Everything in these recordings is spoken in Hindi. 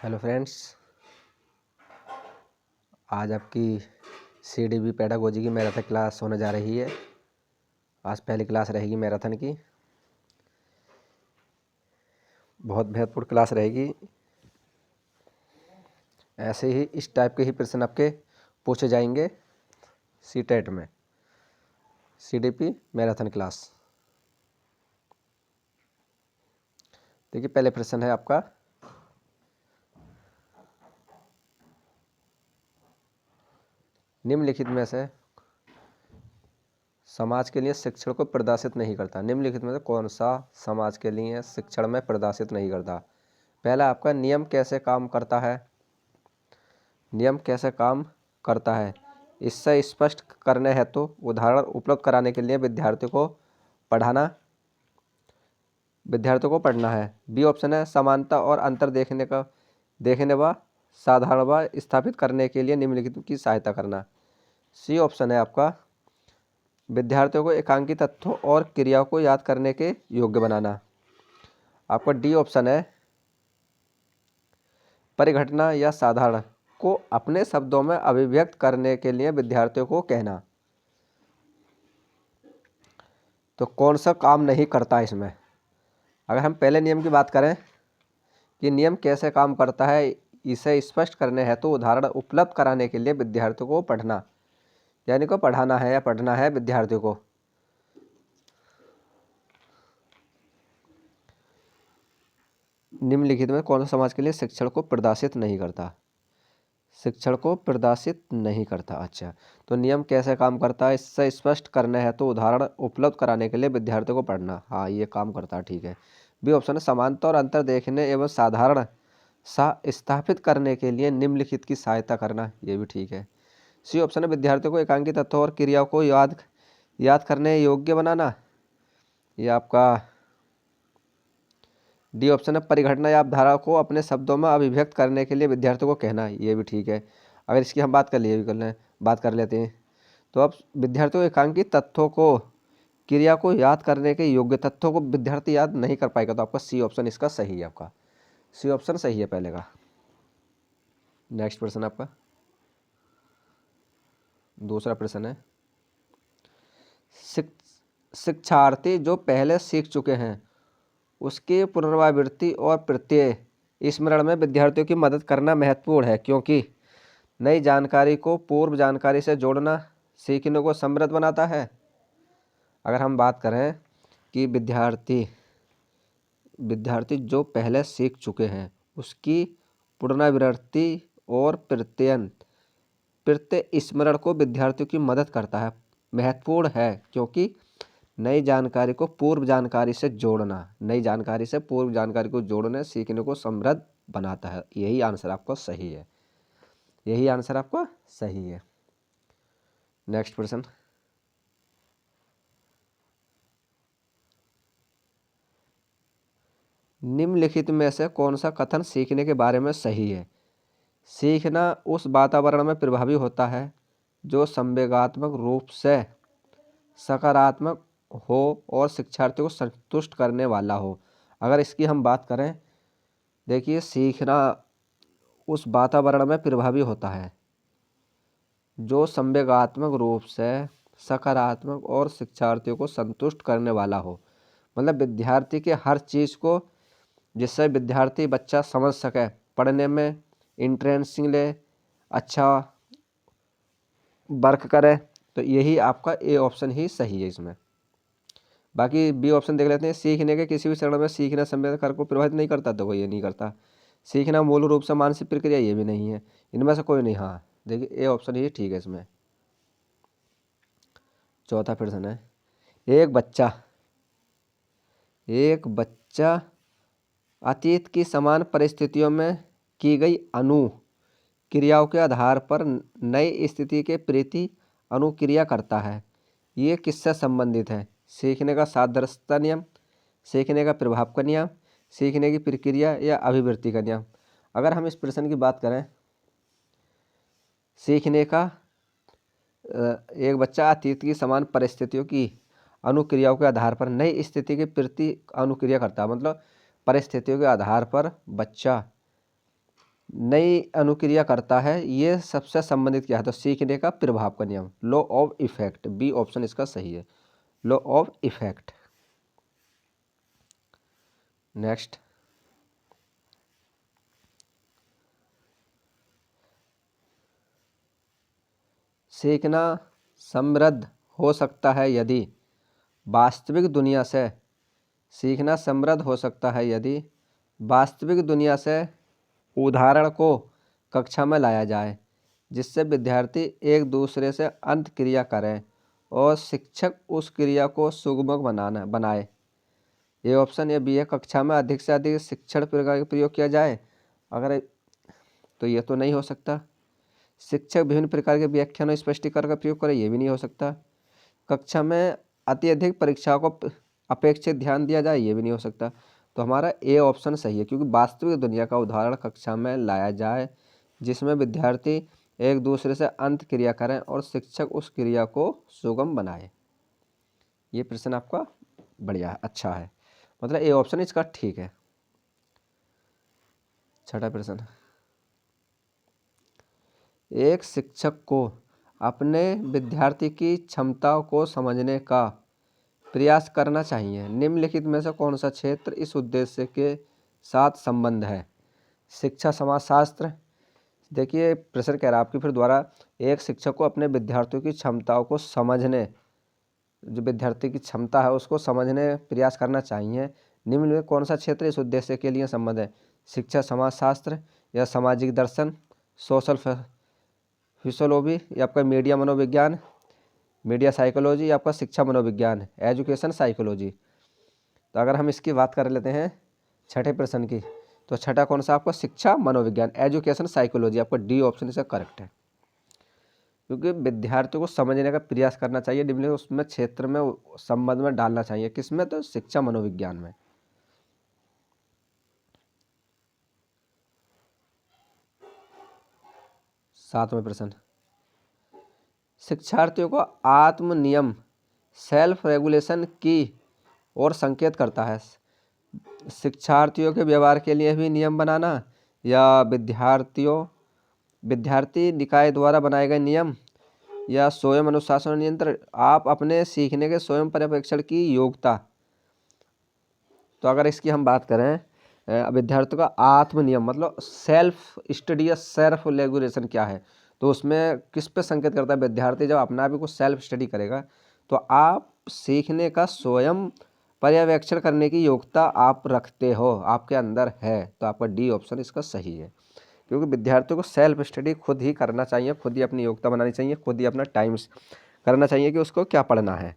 हेलो फ्रेंड्स, आज आपकी CDB पेडागोजी की मैराथन क्लास होने जा रही है। आज पहली क्लास रहेगी मैराथन की। बहुत महत्वपूर्ण क्लास रहेगी। ऐसे ही इस टाइप के ही प्रश्न आपके पूछे जाएंगे CTET में। CDP marathon class. देखिए, पहले प्रश्न है आपका, निम्नलिखित में से समाज के लिए शिक्षण को प्रदर्शित नहीं करता। निम्नलिखित में से कौन सा समाज के लिए शिक्षण में प्रदर्शित नहीं करता? पहला आपका, नियम कैसे काम करता है। नियम कैसे काम करता है, इससे स्पष्ट करने हैं तो उदाहरण उपलब्ध कराने के लिए विद्यार्थियों को पढ़ना है। बी ऑप्शन है, समानता और अंतर देखने व साधारण व स्थापित करने के लिए निम्नलिखित की सहायता करना। सी ऑप्शन है आपका, विद्यार्थियों को एकांकी तथ्यों और क्रियाओं को याद करने के योग्य बनाना। आपका डी ऑप्शन है, परिघटना या साधारण को अपने शब्दों में अभिव्यक्त करने के लिए विद्यार्थियों को कहना। तो कौन सा काम नहीं करता इसमें? अगर हम पहले नियम की बात करें कि नियम कैसे काम करता है, इसे स्पष्ट करने हैं तो उदाहरण उपलब्ध कराने के लिए विद्यार्थियों को पढ़ना, यानी को पढ़ाना है या पढ़ना है विद्यार्थियों को। निम्नलिखित में कौन सा समाज के लिए शिक्षण को प्रदर्शित नहीं करता? शिक्षण को प्रदर्शित नहीं करता। अच्छा, तो नियम कैसे काम करता है, इससे स्पष्ट करने हैं तो उदाहरण उपलब्ध कराने के लिए विद्यार्थियों को पढ़ना। हाँ, ये काम करता है, ठीक है। बी ऑप्शन है, समानता और अंतर देखने एवं साधारण सा स्थापित करने के लिए निम्नलिखित की सहायता करना। ये भी ठीक है। सी ऑप्शन है, विद्यार्थियों को एकांकी तत्वों और क्रियाओं को याद करने योग्य बनाना। ये आपका डी ऑप्शन है, परिघटना या अवधारणा को अपने शब्दों में अभिव्यक्त करने के लिए विद्यार्थियों को कहना। ये भी ठीक है। अगर इसकी हम बात कर लेते हैं तो अब विद्यार्थियों को एकांकी तथ्यों को, क्रिया को याद करने के योग्य तथ्यों को विद्यार्थी याद नहीं कर पाएगा, तो आपका सी ऑप्शन इसका सही है। आपका सी ऑप्शन सही है पहले का। नेक्स्ट प्रश्न आपका दूसरा प्रश्न है, शिक्षार्थी जो पहले सीख चुके हैं उसकी पुनरावृत्ति और प्रत्यय स्मरण में विद्यार्थियों की मदद करना महत्वपूर्ण है, क्योंकि नई जानकारी को पूर्व जानकारी से जोड़ना सीखने को समृद्ध बनाता है। अगर हम बात करें कि विद्यार्थी जो पहले सीख चुके हैं उसकी पुनरावृत्ति और प्रत्यय स्मरण को विद्यार्थियों की मदद करता है, महत्वपूर्ण है, क्योंकि नई जानकारी को पूर्व जानकारी से जोड़ना, नई जानकारी से पूर्व जानकारी को जोड़ने सीखने को समृद्ध बनाता है। यही आंसर आपका सही है। यही आंसर आपका सही है। नेक्स्ट प्रश्न, निम्नलिखित में से कौन सा कथन सीखने के बारे में सही है? सीखना उस वातावरण में प्रभावी होता है जो संवेगात्मक रूप से सकारात्मक हो और शिक्षार्थियों को संतुष्ट करने वाला हो। अगर इसकी हम बात करें, देखिए, सीखना उस वातावरण में प्रभावी होता है जो संवेगात्मक रूप से सकारात्मक और शिक्षार्थियों को संतुष्ट करने वाला हो। मतलब विद्यार्थी के हर चीज़ को, जिससे विद्यार्थी बच्चा समझ सके, पढ़ने में इंटरेस्टिंग ले, अच्छा वर्क करे, तो यही आपका ए ऑप्शन ही सही है इसमें। बाकी बी ऑप्शन देख लेते हैं, सीखने के किसी भी चरण में सीखना संवेदन को प्रभावित नहीं करता, तो ये नहीं करता। सीखना मूल रूप से मानसिक प्रक्रिया, ये भी नहीं है। इनमें से कोई नहीं। हाँ, देखिए, ए ऑप्शन ही ठीक है इसमें। चौथा प्रश्न है, एक बच्चा अतीत की समान परिस्थितियों में की गई क्रियाओं के आधार पर नई स्थिति के प्रति अनुक्रिया करता है। ये किससे संबंधित है? सीखने का सादृश्यता नियम, सीखने का प्रभाव का नियम, सीखने की प्रक्रिया या अभिवृत्ति का नियम। अगर हम इस प्रश्न की बात करें, सीखने का एक बच्चा अतीत की समान परिस्थितियों की अनुक्रियाओं के आधार पर नई स्थिति के प्रति अनुक्रिया करता है। मतलब परिस्थितियों के आधार पर बच्चा नई अनुक्रिया करता है, ये सबसे संबंधित क्या है? तो सीखने का प्रभाव का नियम, law of effect. B option इसका सही है, लॉ ऑफ इफेक्ट। नेक्स्ट, सीखना समृद्ध हो सकता है यदि वास्तविक दुनिया से, सीखना समृद्ध हो सकता है यदि वास्तविक दुनिया से उदाहरण को कक्षा में लाया जाए, जिससे विद्यार्थी एक दूसरे से अंत क्रिया करें और शिक्षक उस क्रिया को सुगम बनाए। ये ऑप्शन ये बी है, कक्षा में अधिक से अधिक शिक्षण प्रकार का प्रयोग किया जाए, अगर तो ये तो नहीं हो सकता। शिक्षक विभिन्न प्रकार के व्याख्यानों स्पष्टीकरण का प्रयोग करें, ये भी नहीं हो सकता। कक्षा में अत्यधिक परीक्षाओं को अपेक्षित ध्यान दिया जाए, ये भी नहीं हो सकता। तो हमारा ए ऑप्शन सही है, क्योंकि वास्तविक दुनिया का उदाहरण कक्षा में लाया जाए जिसमें विद्यार्थी एक दूसरे से अंत क्रिया करें और शिक्षक उस क्रिया को सुगम बनाए। ये प्रश्न आपका बढ़िया है, अच्छा है, मतलब ए ऑप्शन इसका ठीक है। छठा प्रश्न, एक शिक्षक को अपने विद्यार्थी की क्षमताओं को समझने का प्रयास करना चाहिए। निम्नलिखित में से कौन सा क्षेत्र इस उद्देश्य के साथ संबंध है? शिक्षा समाजशास्त्र। देखिए प्रश्न कह रहा है आपकी फिर द्वारा, एक शिक्षक को अपने विद्यार्थियों की क्षमताओं को समझने, जो विद्यार्थी की क्षमता है उसको समझने प्रयास करना चाहिए। निम्न में कौन सा क्षेत्र इस उद्देश्य के लिए संबंध है? शिक्षा समाजशास्त्र या सामाजिक दर्शन, सोशल फिजियोलॉजी या आपका मीडिया मनोविज्ञान, मीडिया साइकोलॉजी या आपका शिक्षा मनोविज्ञान, एजुकेशन साइकोलॉजी। तो अगर हम इसकी बात कर लेते हैं छठे प्रश्न की, तो छठा कौन सा आपका? शिक्षा मनोविज्ञान, एजुकेशन साइकोलॉजी। आपका डी ऑप्शन इसका करेक्ट है, क्योंकि विद्यार्थियों को समझने का प्रयास करना चाहिए, निम्न उसमें क्षेत्र में संबंध में डालना चाहिए, किसमें? तो शिक्षा मनोविज्ञान में। सातवें प्रश्न, शिक्षार्थियों को आत्म नियम सेल्फ रेगुलेशन की ओर संकेत करता है। शिक्षार्थियों के व्यवहार के लिए भी नियम बनाना, या विद्यार्थी निकाय द्वारा बनाए गए नियम, या स्वयं अनुशासन और नियंत्रण, आप अपने सीखने के स्वयं पर्यवेक्षण की योग्यता। तो अगर इसकी हम बात करें, विद्यार्थियों का आत्म नियम मतलब सेल्फ स्टडी या सेल्फ रेगुलेशन क्या है, तो उसमें किस पे संकेत करता है? विद्यार्थी जब अपना भी कुछ सेल्फ स्टडी करेगा तो आप सीखने का स्वयं पर्यवेक्षण करने की योग्यता आप रखते हो, आपके अंदर है। तो आपका डी ऑप्शन इसका सही है, क्योंकि विद्यार्थियों को सेल्फ स्टडी खुद ही करना चाहिए, खुद ही अपनी योग्यता बनानी चाहिए, खुद ही अपना टाइम करना चाहिए कि उसको क्या पढ़ना है,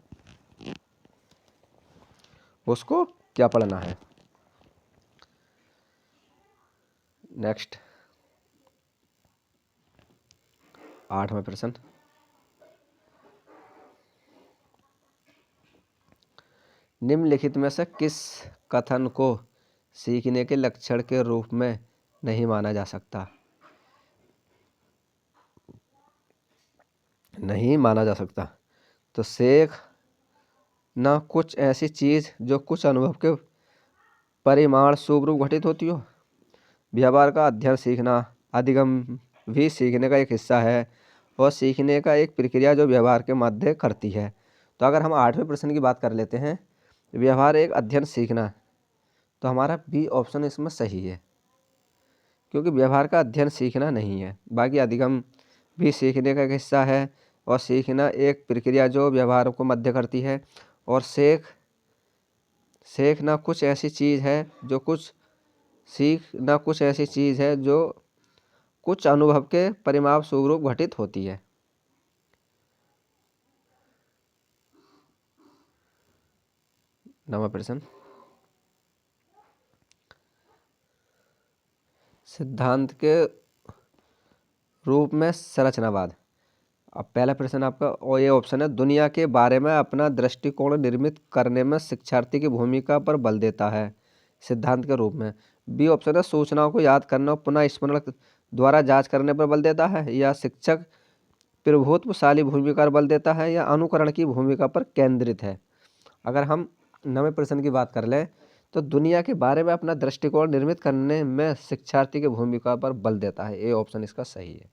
उसको क्या पढ़ना है। नेक्स्ट, आठवां प्रश्न, निम्नलिखित में से किस कथन को सीखने के लक्षण के रूप में नहीं माना जा सकता? नहीं माना जा सकता। तो सीख ना कुछ ऐसी चीज़ जो कुछ अनुभव के परिमाण स्वरूप घटित होती हो। व्यवहार का अध्ययन सीखना, अधिगम भी सीखने का एक हिस्सा है और सीखने का एक प्रक्रिया जो व्यवहार के मध्य करती है। तो अगर हम आठवें प्रश्न की बात कर लेते हैं, व्यवहार एक अध्ययन सीखना, तो हमारा बी ऑप्शन इसमें सही है, क्योंकि व्यवहार का अध्ययन सीखना नहीं है। बाकी अधिगम भी सीखने का एक हिस्सा है और सीखना एक प्रक्रिया जो व्यवहार को मध्य करती है। और सीखना कुछ ऐसी चीज़ है जो सीखना कुछ ऐसी चीज़ है जो कुछ अनुभव के परिणाम स्वरूप घटित होती है। नवा प्रश्न, सिद्धांत के रूप में संरचनावाद। अब पहला प्रश्न आपका और ये ऑप्शन है, दुनिया के बारे में अपना दृष्टिकोण निर्मित करने में शिक्षार्थी की भूमिका पर बल देता है सिद्धांत के रूप में। बी ऑप्शन है, सूचनाओं को याद करना और पुनः स्मरण द्वारा जांच करने पर बल देता है, या शिक्षक प्रभुत्वशाली भूमिका पर बल देता है, या अनुकरण की भूमिका पर केंद्रित है। अगर हम नवे प्रश्न की बात कर लें तो दुनिया के बारे में अपना दृष्टिकोण निर्मित करने में शिक्षार्थी की भूमिका पर बल देता है। ए ऑप्शन इसका सही है।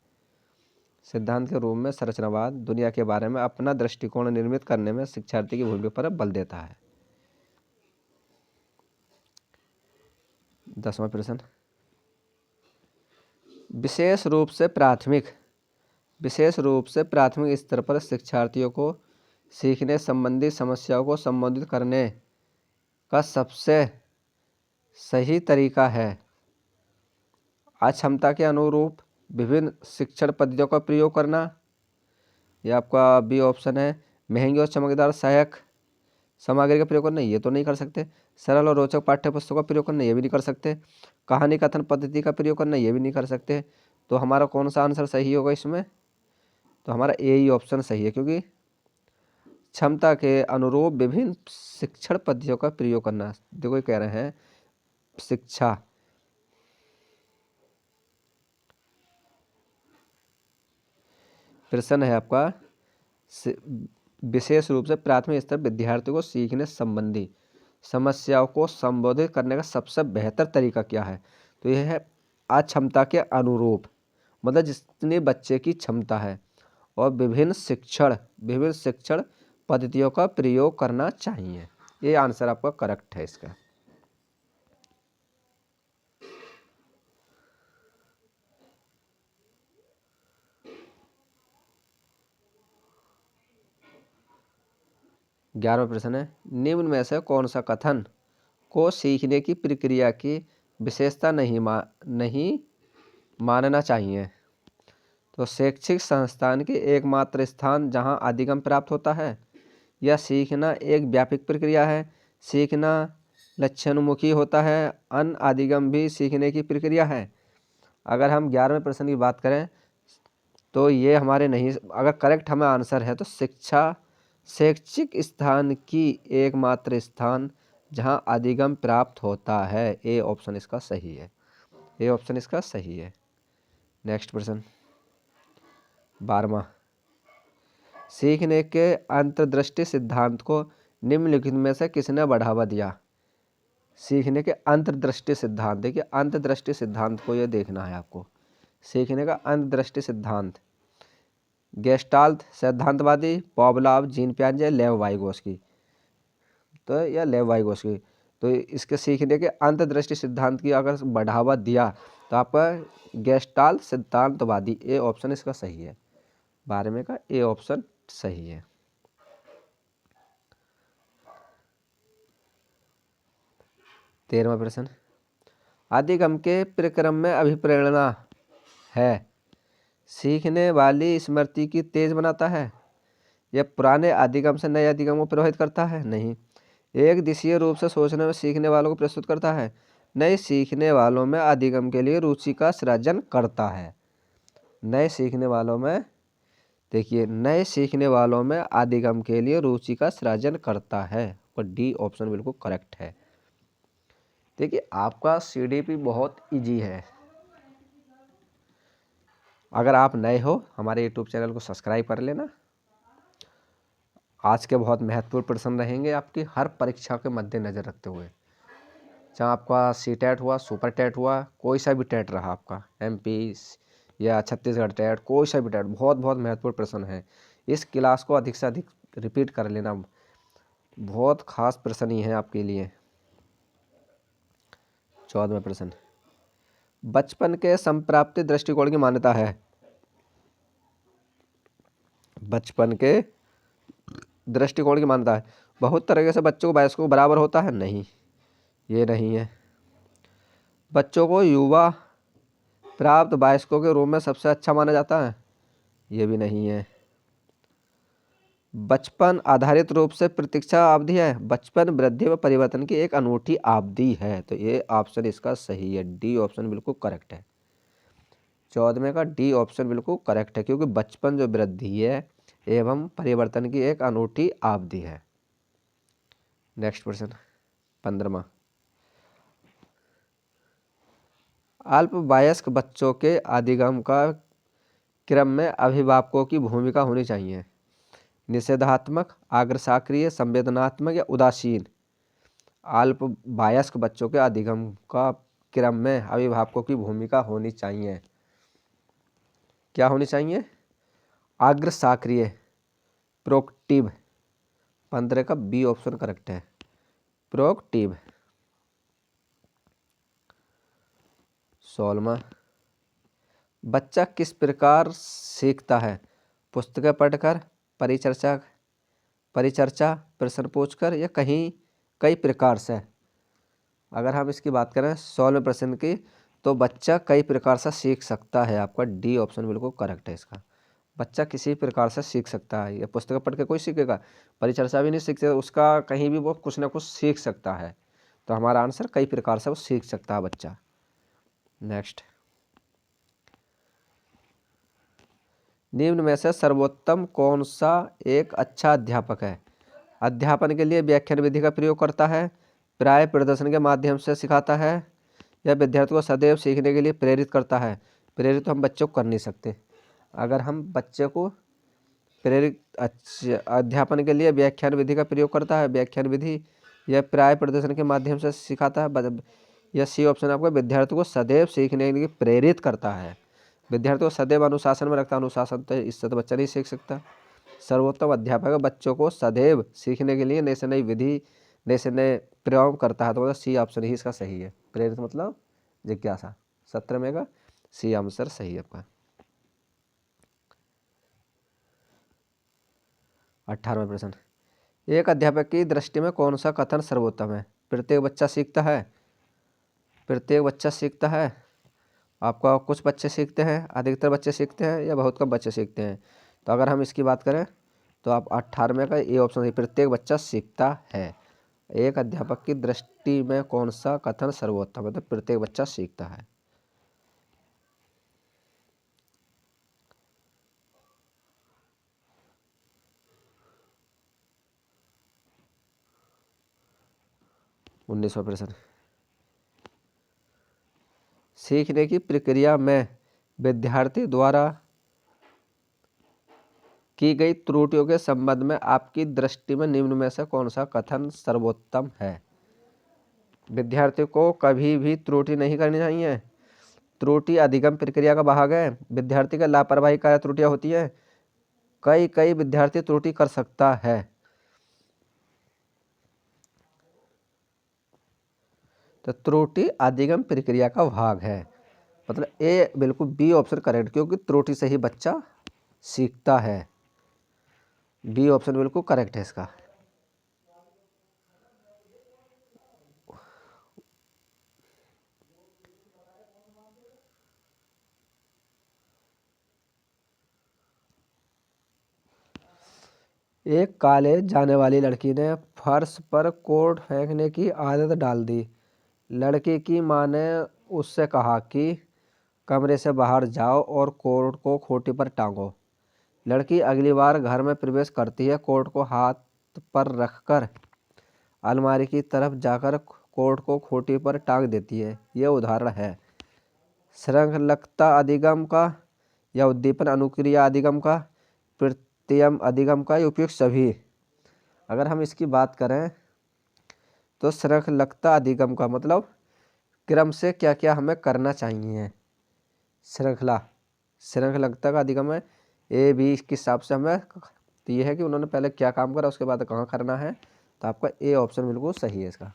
सिद्धांत के रूप में संरचनावाद दुनिया के बारे में अपना दृष्टिकोण निर्मित करने में शिक्षार्थी की भूमिका पर बल देता है। 10वां प्रश्न, विशेष रूप से प्राथमिक स्तर पर शिक्षार्थियों को सीखने संबंधी समस्याओं को संबोधित करने का सबसे सही तरीका है अक्षमता के अनुरूप विभिन्न शिक्षण पद्धतियों का प्रयोग करना। यह आपका बी ऑप्शन है। महंगी और चमकदार सहायक सामग्री का प्रयोग करना, ये तो नहीं कर सकते। सरल और रोचक पाठ्य पुस्तकों का प्रयोग करना, ये भी नहीं कर सकते। कहानी कथन पद्धति का प्रयोग करना, ये भी नहीं कर सकते। तो हमारा कौन सा आंसर सही होगा इसमें? तो हमारा ए ही ऑप्शन सही है, क्योंकि क्षमता के अनुरूप विभिन्न शिक्षण पद्धतियों का प्रयोग करना। देखो ये कह रहे हैं शिक्षा प्रश्न है आपका, विशेष रूप से प्राथमिक स्तर विद्यार्थियों को सीखने संबंधी समस्याओं को संबोधित करने का सबसे बेहतर तरीका क्या है? तो यह है अक्षमता के अनुरूप, मतलब जितनी बच्चे की क्षमता है, और विभिन्न शिक्षण पद्धतियों का प्रयोग करना चाहिए। ये आंसर आपका करेक्ट है इसका। ग्यारहवां प्रश्न है, निम्न में से कौन सा कथन को सीखने की प्रक्रिया की विशेषता नहीं मानना चाहिए? तो शैक्षिक संस्थान के एकमात्र स्थान जहां अधिगम प्राप्त होता है, या सीखना एक व्यापक प्रक्रिया है, सीखना लक्ष्योन्मुखी होता है, अन्य अधिगम भी सीखने की प्रक्रिया है। अगर हम 11वें प्रश्न की बात करें तो ये हमारे नहीं, अगर करेक्ट हमें आंसर है तो शिक्षा शैक्षिक स्थान की एकमात्र स्थान जहां अधिगम प्राप्त होता है। ए ऑप्शन इसका सही है। ए ऑप्शन इसका सही है। नेक्स्ट प्रश्न 12वां, सीखने के अंतर्दृष्टि सिद्धांत को निम्नलिखित में से किसने बढ़ावा दिया? सीखने के अंतर्दृष्टि सिद्धांत, देखिए अंतर्दृष्टि सिद्धांत को ये देखना है आपको। सीखने का अंतर्दृष्टि सिद्धांत गेस्टाल्ट सिद्धांतवादी, पावलोव, जीन पियाजे, लेव वाइगोस्की। तो या लेव वाइगोस्की, तो इसके सीखने के अंतर्दृष्टि सिद्धांत की अगर बढ़ावा दिया तो आपका गेस्टाल्ट सिद्धांतवादी। ए ऑप्शन इसका सही है। 12वें का ए ऑप्शन सही है। 13वां प्रश्न, अधिगम के प्रक्रम में अभिप्रेरणा है सीखने वाली स्मृति की तेज बनाता है, यह पुराने अधिगम से नए अधिगम को प्रभावित करता है? नहीं। एक दिशीय रूप से सोचने में सीखने वालों को प्रस्तुत करता है, नए सीखने वालों में अधिगम के लिए रुचि का सृजन करता है। नए सीखने वालों में, देखिए नए सीखने वालों में अधिगम के लिए रुचि का सृजन करता है, और डी ऑप्शन बिल्कुल करेक्ट है। देखिए आपका सीडीपी बहुत इजी है। अगर आप नए हो हमारे यूट्यूब चैनल को सब्सक्राइब कर लेना। आज के बहुत महत्वपूर्ण प्रश्न रहेंगे आपकी हर परीक्षा के मद्देनजर रखते हुए, चाहे आपका सी टेट हुआ, सुपर टेट हुआ, कोई सा भी टेट रहा आपका, एमपी या छत्तीसगढ़ टेट, कोई सा भी टेट, बहुत महत्वपूर्ण प्रश्न है। इस क्लास को अधिक से अधिक रिपीट कर लेना, बहुत खास प्रश्न ही है आपके लिए। 14वां प्रश्न, बचपन के संप्राप्ति दृष्टिकोण की मान्यता है। बचपन के दृष्टिकोण की मान्यता है, बहुत तरीके से बच्चों को वयस्कों को बराबर होता है? नहीं, ये नहीं है। बच्चों को युवा प्राप्त वयस्कों के रूप में सबसे अच्छा माना जाता है? ये भी नहीं है। बचपन आधारित रूप से प्रतीक्षा अवधि है, बचपन वृद्धि व परिवर्तन की एक अनूठी अवधि है। तो ये ऑप्शन इसका सही है। डी ऑप्शन बिल्कुल करेक्ट है। 14वें का डी ऑप्शन बिल्कुल करेक्ट है, क्योंकि बचपन जो वृद्धि है एवं परिवर्तन की एक अनूठी अवधि है। नेक्स्ट प्रश्न 15वां, अल्पवयस्क बच्चों के अधिगम का क्रम में अभिभावकों की भूमिका होनी चाहिए? निषेधात्मक, अग्रसाक्रिय, संवेदनात्मक या उदासीन? अल्प वयस्क बच्चों के अधिगम का क्रम में अभिभावकों की भूमिका होनी चाहिए। क्या होनी चाहिए? अग्र सक्रिय, प्रोक्टिव। 15 का बी ऑप्शन करेक्ट है, प्रोक्टिव। 16वां, बच्चा किस प्रकार सीखता है? पुस्तकें पढ़कर, परिचर्चा प्रश्न पूछकर या कई प्रकार से। अगर हम इसकी बात करें 16वें प्रश्न की, तो बच्चा कई प्रकार से सीख सकता है। आपका डी ऑप्शन बिल्कुल करेक्ट है इसका। बच्चा किसी प्रकार से सीख सकता है। ये पुस्तकें पढ़ के कोई सीखेगा, परिचर्चा भी नहीं सीखते, उसका कहीं भी वो कुछ ना कुछ सीख सकता है। तो हमारा आंसर कई प्रकार से वो सीख सकता है बच्चा। नेक्स्ट, निम्न में से सर्वोत्तम कौन सा एक अच्छा अध्यापक है? अध्यापन के लिए व्याख्यान विधि का प्रयोग करता है, प्राय प्रदर्शन के माध्यम से सिखाता है, या विद्यार्थी को सदैव सीखने के लिए प्रेरित करता है। प्रेरित तो हम बच्चों को कर नहीं सकते। अगर हम बच्चे को प्रेरित अध्यापन के लिए व्याख्यान विधि का प्रयोग करता है, व्याख्यान विधि या प्राय प्रदर्शन के माध्यम से सिखाता है, या सी ऑप्शन आपको विद्यार्थी को सदैव सीखने के लिए प्रेरित करता है। विद्यार्थी को सदैव अनुशासन में रखता है, अनुशासन तो इससे तो बच्चा नहीं सीख सकता। सर्वोत्तम अध्यापक बच्चों को सदैव सीखने के लिए नई से नई विधि, नए से नए प्रयोग करता है। तो मतलब सी ऑप्शन ही इसका सही है। प्रेरित मतलब जिज्ञासा। 17 में का सी आंसर सही है आपका। 18वां प्रश्न, एक अध्यापक की दृष्टि में कौन सा कथन सर्वोत्तम है? प्रत्येक बच्चा सीखता है, प्रत्येक बच्चा सीखता है, आपका कुछ बच्चे सीखते हैं, अधिकतर बच्चे सीखते हैं, या बहुत कम बच्चे सीखते हैं। तो अगर हम इसकी बात करें तो आप 18वें का ये ऑप्शन है, प्रत्येक बच्चा सीखता है। एक अध्यापक की दृष्टि में कौन सा कथन सर्वोत्तम है? तो प्रत्येक बच्चा सीखता है। उन्नीसवां प्रश्न, सीखने की प्रक्रिया में विद्यार्थी द्वारा की गई त्रुटियों के संबंध में आपकी दृष्टि में निम्न में से कौन सा कथन सर्वोत्तम है? विद्यार्थी को कभी भी त्रुटि नहीं करनी चाहिए। त्रुटि अधिगम प्रक्रिया का भाग है। विद्यार्थी का लापरवाही कार्य त्रुटियां होती है। कई विद्यार्थी त्रुटि कर सकता है। तो त्रुटि अधिगम प्रक्रिया का भाग है, मतलब ए बिल्कुल बी ऑप्शन करेक्ट, क्योंकि त्रुटि से ही बच्चा सीखता है। बी ऑप्शन बिल्कुल करेक्ट है इसका। एक कॉलेज जाने वाली लड़की ने फर्श पर कोट फेंकने की आदत डाल दी। लड़की की माँ ने उससे कहा कि कमरे से बाहर जाओ और कोट को खूंटी पर टांगो। लड़की अगली बार घर में प्रवेश करती है, कोट को हाथ पर रखकर अलमारी की तरफ जाकर कोट को खूंटी पर टांग देती है। यह उदाहरण है श्रृंखलकता अधिगम का, या उद्दीपन अनुक्रिया अधिगम का, प्रत्ययम अधिगम का, या उपयुक्त सभी। अगर हम इसकी बात करें तो श्रृंखलकता अधिगम का मतलब क्रम से क्या क्या हमें करना चाहिए। श्रृंखलकता का अधिगम है ए बी के हिसाब से हमें, तो ये है कि उन्होंने पहले क्या काम करा, उसके बाद कहाँ करना है। तो आपका ए ऑप्शन बिल्कुल सही है इसका।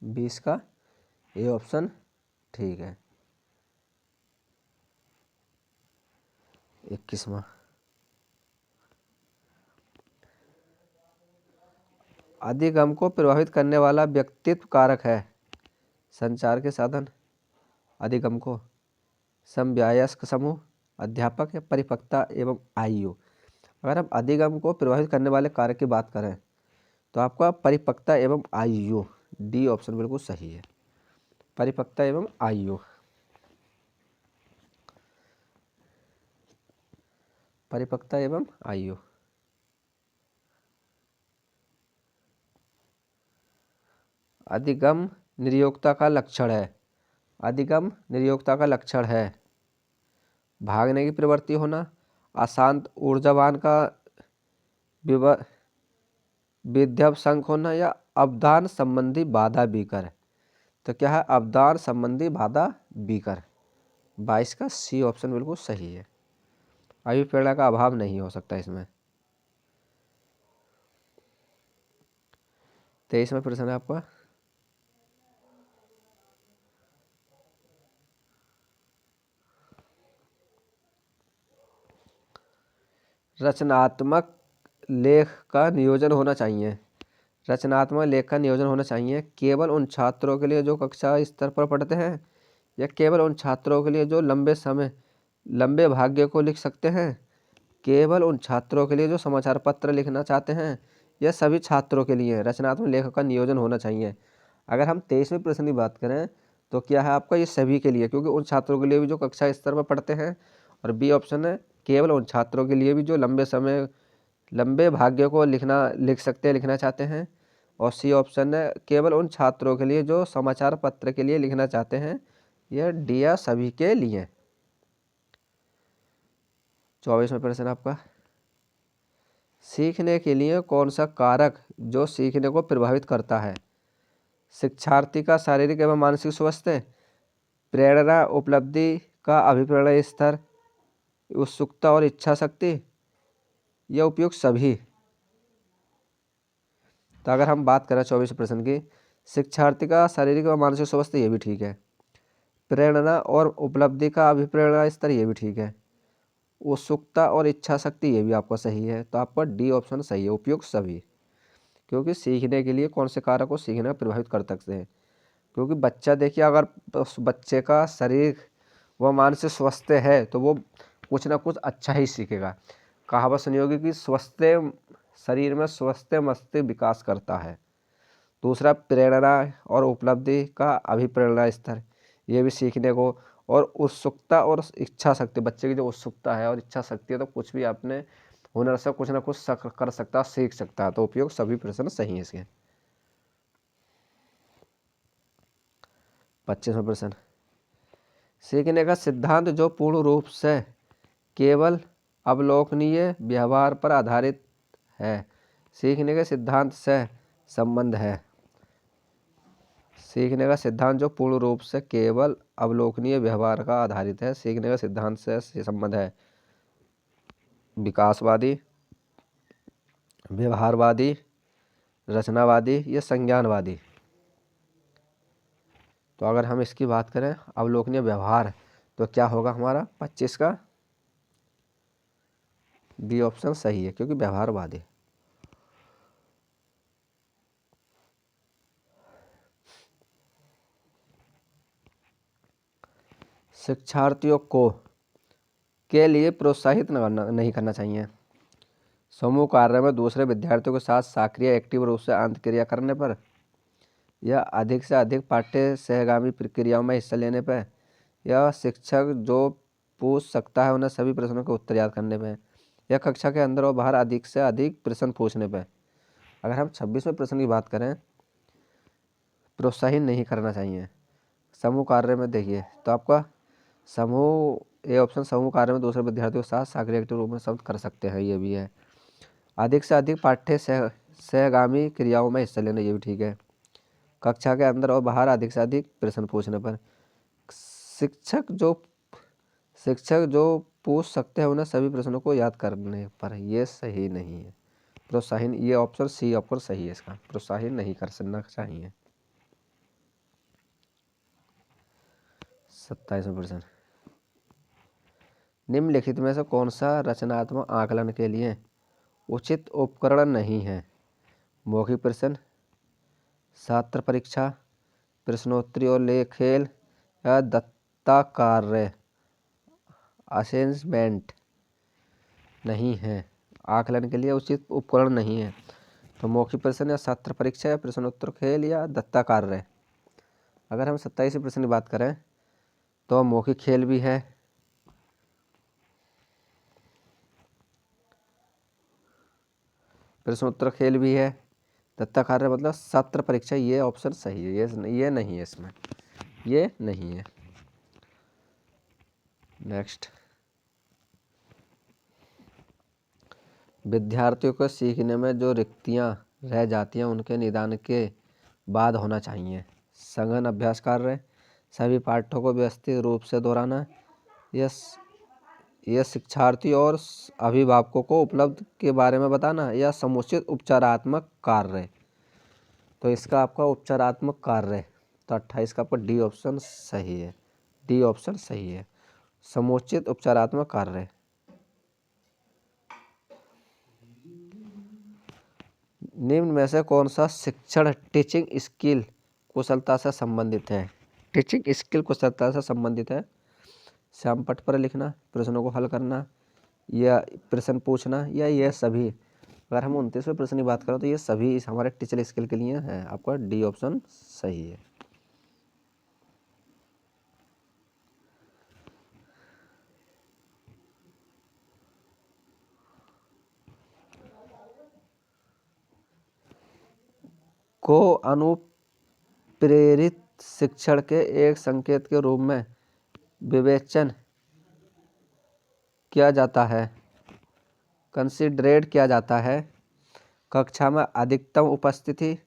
20 का ए ऑप्शन ठीक है। 21वां, अधिगम को प्रभावित करने वाला व्यक्तित्व कारक है। संचार के साधन, अधिगम को समवयस्क समूह, अध्यापक, या परिपक्वता एवं आयु। अगर हम अधिगम को प्रभावित करने वाले कारक की बात करें तो आपका परिपक्वता एवं आयु, डी ऑप्शन बिल्कुल सही है, परिपक्वता एवं आयु। परिपक्वता एवं आयु। अधिगम निर्योक्ता का लक्षण है। अधिगम निर्योक्ता का लक्षण है भागने की प्रवृत्ति होना, अशांत ऊर्जावान का विध्वंसक होना या अवधान संबंधी बाधा विकर। तो क्या है अवधान संबंधी बाधा विकर। 22 का सी ऑप्शन बिल्कुल सही है। अभिप्रेरणा का अभाव नहीं हो सकता इसमें। 23वां प्रश्न है आपका, रचनात्मक लेख का नियोजन होना चाहिए। रचनात्मक लेख का नियोजन होना चाहिए केवल उन छात्रों के लिए जो कक्षा स्तर पर पढ़ते हैं, या केवल उन छात्रों के लिए जो लंबे भाग्य को लिख सकते हैं, केवल उन छात्रों के लिए जो समाचार पत्र लिखना चाहते हैं, या सभी छात्रों के लिए रचनात्मक लेख का नियोजन होना चाहिए। अगर हम 23वें प्रश्न की बात करें तो क्या है आपका ये सभी के लिए, क्योंकि उन छात्रों के लिए भी जो कक्षा स्तर पर पढ़ते हैं, और बी ऑप्शन है केवल उन छात्रों के लिए भी जो लंबे भाग्य को लिख सकते हैं, लिखना चाहते हैं, और सी ऑप्शन है केवल उन छात्रों के लिए जो समाचार पत्र के लिए लिखना चाहते हैं। यह डी या सभी के लिए। 24वां प्रश्न आपका, सीखने के लिए कौन सा कारक जो सीखने को प्रभावित करता है। शिक्षार्थी का शारीरिक एवं मानसिक स्वास्थ्य, प्रेरणा उपलब्धि का अभिप्रेरणा स्तर, उत्सुकता और इच्छा शक्ति, या उपयुक्त सभी। तो अगर हम बात करें 24 प्रश्न की, शिक्षार्थी का शारीरिक व मानसिक स्वास्थ्य ये भी ठीक है, प्रेरणा और उपलब्धि का अभिप्रेरणा स्तर ये भी ठीक है, उत्सुकता और इच्छा शक्ति ये भी आपका सही है। तो आपका डी ऑप्शन सही है, उपयुक्त सभी। क्योंकि सीखने के लिए कौन से कारक को सीखना प्रभावित कर सकते हैं, क्योंकि बच्चा देखिए अगर उस बच्चे का शरीर व मानसिक स्वास्थ्य है तो वो कुछ ना कुछ अच्छा ही सीखेगा। कहावत सुनी होगी कि स्वस्थ शरीर में स्वस्थ मस्तिष्क विकास करता है। दूसरा प्रेरणा और उपलब्धि का अभिप्रेरणा स्तर ये भी सीखने को, और उत्सुकता और इच्छा शक्ति, बच्चे की जो उत्सुकता है और इच्छा शक्ति है तो कुछ भी अपने हुनर से कुछ ना कुछ कर सकता है, सीख सकता है। तो उपयोग सभी प्रश्न सही है इसके। 25वां प्रश्न, सीखने का सिद्धांत जो पूर्ण रूप से केवल अवलोकनीय व्यवहार पर आधारित है, सीखने के सिद्धांत से संबंध है। सीखने का सिद्धांत जो पूर्ण रूप से केवल अवलोकनीय व्यवहार का आधारित है, सीखने का सिद्धांत से संबंध है। विकासवादी, व्यवहारवादी, रचनावादी या संज्ञानवादी। तो अगर हम इसकी बात करें अवलोकनीय व्यवहार, तो क्या होगा हमारा 25 का बी ऑप्शन सही है, क्योंकि व्यवहारवादी। शिक्षार्थियों को के लिए प्रोत्साहित नहीं करना चाहिए। समूह कार्य में दूसरे विद्यार्थियों के साथ सक्रिय एक्टिव रूप से अंतक्रिया करने पर, या अधिक से अधिक पाठ्य सहगामी प्रक्रियाओं में हिस्सा लेने पर, या शिक्षक जो पूछ सकता है उन्हें सभी प्रश्नों के उत्तर याद करने पर, या कक्षा के अंदर और बाहर अधिक से अधिक प्रश्न पूछने पर। अगर हम 26वें प्रश्न की बात करें, प्रोत्साहित नहीं करना चाहिए समूह कार्य में, देखिए तो आपका समूह ए ऑप्शन, समूह कार्य में दूसरे विद्यार्थियों के साथ सक्रिय एक्टिव रूप में शब्द कर सकते हैं, ये भी है। अधिक से अधिक पाठ्य सहगामी क्रियाओं में हिस्सा लेना, ये भी ठीक है। कक्षा के अंदर और बाहर अधिक से अधिक प्रश्न पूछने पर, शिक्षक जो पूछ सकते हैं उन्हें सभी प्रश्नों को याद करने पर, ये सही नहीं है। प्रोत्साहन, ये ऑप्शन सी ऑप्शन सही है इसका, प्रोत्साहन नहीं करना चाहिए। 27वां प्रश्न, निम्नलिखित में से कौन सा रचनात्मक आकलन के लिए उचित उपकरण नहीं है। मौखिक प्रश्न, छात्र परीक्षा, प्रश्नोत्तरी और खेल, या दत्ता कार्य असेसमेंट नहीं है। आकलन के लिए उचित उपकरण नहीं है तो मौखिक प्रश्न, या छात्र परीक्षा, या प्रश्नोत्तर खेल, या दत्ता कार्य। अगर हम 27वें प्रश्न की बात करें तो मौखिक खेल भी है, प्रश्नोत्तर खेल भी है, दत्ता कार्य मतलब छात्र परीक्षा, ये ऑप्शन सही है। ये नहीं है इसमें, ये नहीं है। नेक्स्ट, विद्यार्थियों को सीखने में जो रिक्तियां रह जाती हैं उनके निदान के बाद होना चाहिए। सघन अभ्यास कार्य, सभी पाठों को व्यवस्थित रूप से दोहराना, यह शिक्षार्थी और अभिभावकों को उपलब्ध के बारे में बताना, या समुचित उपचारात्मक कार्य। तो इसका आपका उपचारात्मक कार्य, तो 28 का आपका डी ऑप्शन सही है। डी ऑप्शन सही है, समुचित उपचारात्मक कार्य। निम्न में से कौन सा शिक्षण टीचिंग स्किल कुशलता से संबंधित है? टीचिंग स्किल कुशलता से संबंधित है। श्याम पट पर लिखना, प्रश्नों को हल करना, या प्रश्न पूछना, या ये सभी। अगर हम 29वें प्रश्न की बात करें तो ये सभी हमारे टीचर स्किल के लिए हैं। आपका डी ऑप्शन सही है। को अनुप्रेरित शिक्षण के एक संकेत के रूप में विवेचन किया जाता है, कंसिडरेट किया जाता है। कक्षा में अधिकतम उपस्थिति,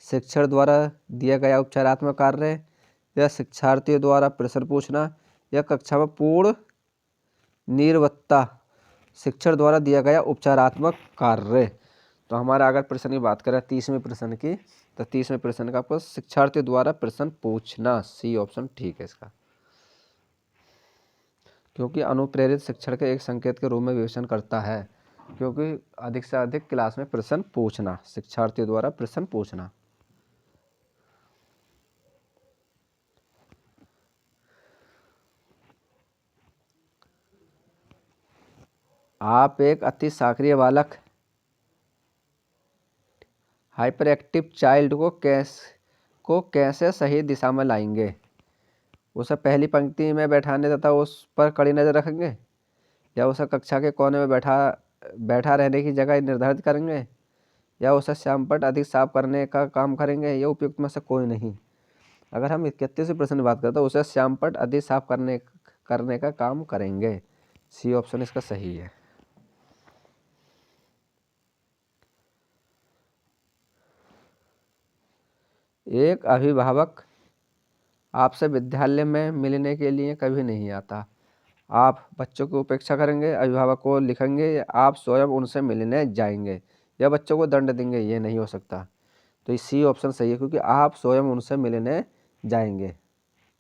शिक्षण द्वारा दिया गया उपचारात्मक कार्य, या शिक्षार्थियों द्वारा प्रश्न पूछना, या कक्षा में पूर्ण निर्भरता, शिक्षण द्वारा दिया गया उपचारात्मक कार्य। तो हमारा अगर प्रश्न की बात करें 30वें प्रश्न की, तो 30वें प्रश्न का आपको शिक्षार्थियों द्वारा प्रश्न पूछना, सी ऑप्शन ठीक है इसका। क्योंकि अनुप्रेरित शिक्षण के एक संकेत के रूप में विवेचन करता है, क्योंकि अधिक से अधिक क्लास में प्रश्न पूछना, शिक्षार्थियों द्वारा प्रश्न पूछना। आप एक अति सक्रिय बालक, हाइपर एक्टिव चाइल्ड को कैसे सही दिशा में लाएंगे? उसे पहली पंक्ति में बैठाने तथा उस पर कड़ी नज़र रखेंगे, या उसे कक्षा के कोने में बैठा रहने की जगह निर्धारित करेंगे, या उसे श्यामपट्ट अधिक साफ करने का काम करेंगे, या उपयुक्त में से कोई नहीं? अगर हम 31वें प्रश्न की बात करें तो उसे श्यामपट्ट अधिक साफ करने का काम करेंगे, सी ऑप्शन इसका सही है। एक अभिभावक आपसे विद्यालय में मिलने के लिए कभी नहीं आता। आप बच्चों की उपेक्षा करेंगे, अभिभावक को लिखेंगे, या आप स्वयं उनसे मिलने जाएंगे, या बच्चों को दंड देंगे? ये नहीं हो सकता। तो सी ऑप्शन सही है, क्योंकि आप स्वयं उनसे मिलने जाएंगे,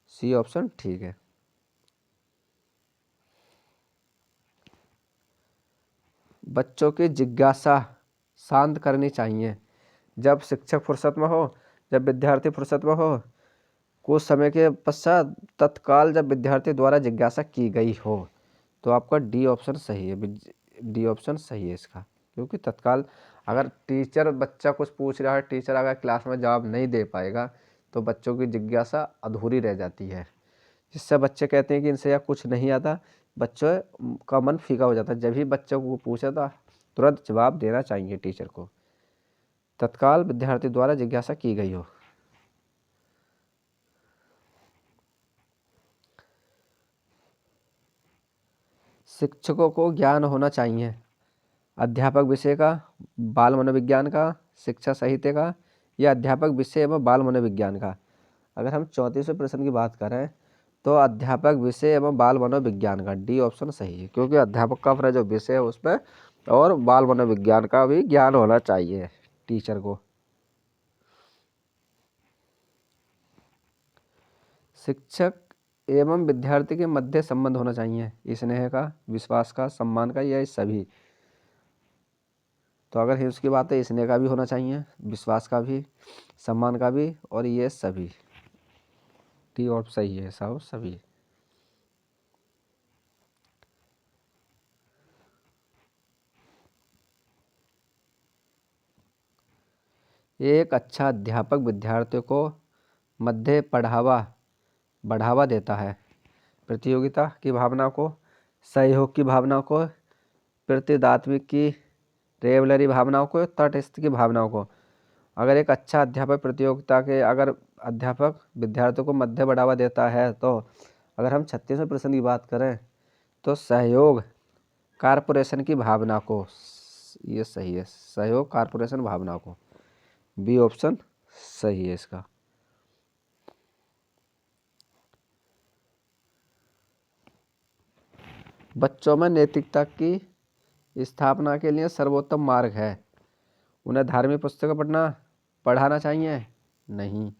सी ऑप्शन ठीक है। बच्चों की जिज्ञासा शांत करनी चाहिए। जब शिक्षक फुर्सत में हो, जब विद्यार्थी फुर्सत में हो, कुछ समय के पश्चात, तत्काल जब विद्यार्थी द्वारा जिज्ञासा की गई हो। तो आपका डी ऑप्शन सही है, डी ऑप्शन सही है इसका। क्योंकि तत्काल, अगर टीचर बच्चा कुछ पूछ रहा है, टीचर अगर क्लास में जवाब नहीं दे पाएगा तो बच्चों की जिज्ञासा अधूरी रह जाती है, जिससे बच्चे कहते हैं कि इनसे या कुछ नहीं आता, बच्चों का मन फीका हो जाता है। जब भी बच्चों को पूछा था तुरंत जवाब देना चाहिए टीचर को, तत्काल विद्यार्थी द्वारा जिज्ञासा की गई हो। शिक्षकों को ज्ञान होना चाहिए अध्यापक विषय का, बाल मनोविज्ञान का, शिक्षा साहित्य का, या अध्यापक विषय एवं बाल मनोविज्ञान का? अगर हम 34वें प्रश्न की बात करें तो अध्यापक विषय एवं बाल मनोविज्ञान का, डी ऑप्शन सही है। क्योंकि अध्यापक का अपना जो विषय है उस पर, और बाल मनोविज्ञान का भी ज्ञान होना चाहिए टीचर को। शिक्षक एवं विद्यार्थी के मध्य संबंध होना चाहिए, स्नेह का, विश्वास का, सम्मान का, या सभी? तो अगर है उसकी बात है, स्नेह का भी होना चाहिए, विश्वास का भी, सम्मान का भी, और ये सभी। टी और सही है सब सभी। एक अच्छा अध्यापक विद्यार्थियों को मध्य बढ़ावा देता है, प्रतियोगिता की भावना को, सहयोग की भावना को, प्रतिदात्मिक की, रेवलरी भावनाओं को, तटस्थ की भावनाओं को। अगर एक अच्छा अध्यापक प्रतियोगिता के, अगर अध्यापक विद्यार्थियों को मध्य बढ़ावा देता है, तो अगर हम 36वें प्रश्न की बात करें तो सहयोग कारपोरेशन की भावना को, ये सही है, सहयोग कारपोरेशन भावना को। बी ऑप्शन सही है इसका। बच्चों में नैतिकता की स्थापना के लिए सर्वोत्तम मार्ग है। उन्हें धार्मिक पुस्तकें पढ़ाना चाहिए? नहीं।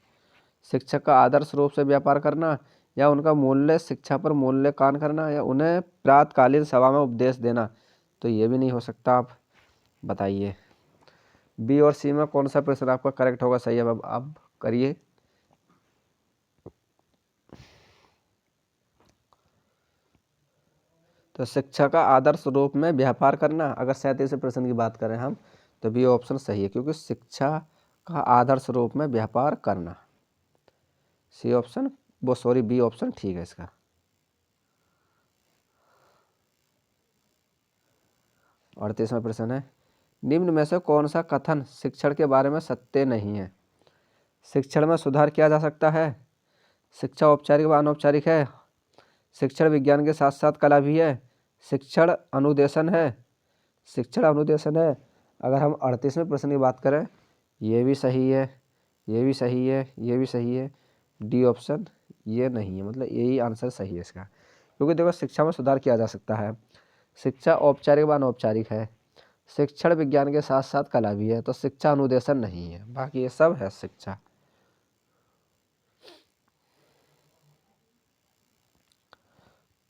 शिक्षक का आदर्श रूप से व्यापार करना, या उनका मूल्य शिक्षा पर मूल्यांकन करना, या उन्हें प्रातकालीन सभा में उपदेश देना? तो ये भी नहीं हो सकता। आप बताइए बी और सी में कौन सा प्रश्न आपका करेक्ट होगा, सही है? अब आप करिए। तो शिक्षा का आदर्श रूप में व्यापार करना, अगर 37 प्रश्न की बात करें हम, तो बी ऑप्शन सही है, क्योंकि शिक्षा का आदर्श रूप में व्यापार करना। सी ऑप्शन बी ऑप्शन ठीक है इसका। 38वां प्रश्न है, निम्न में से कौन सा कथन शिक्षण के बारे में सत्य नहीं है? शिक्षण में सुधार किया जा सकता है, शिक्षा औपचारिक व अनौपचारिक है, शिक्षण विज्ञान के साथ साथ कला भी है, शिक्षण अनुदेशन है। शिक्षण अनुदेशन है। अगर हम 38वें प्रश्न की बात करें, ये भी सही है, ये भी सही है, ये भी सही है। डी ऑप्शन ये नहीं है, मतलब यही आंसर सही है इसका। क्योंकि देखो शिक्षा में सुधार किया जा सकता है, शिक्षा औपचारिक व अनौपचारिक है, शिक्षण विज्ञान के साथ साथ कला भी है, तो शिक्षा अनुदेशन नहीं है, बाकी ये सब है शिक्षा।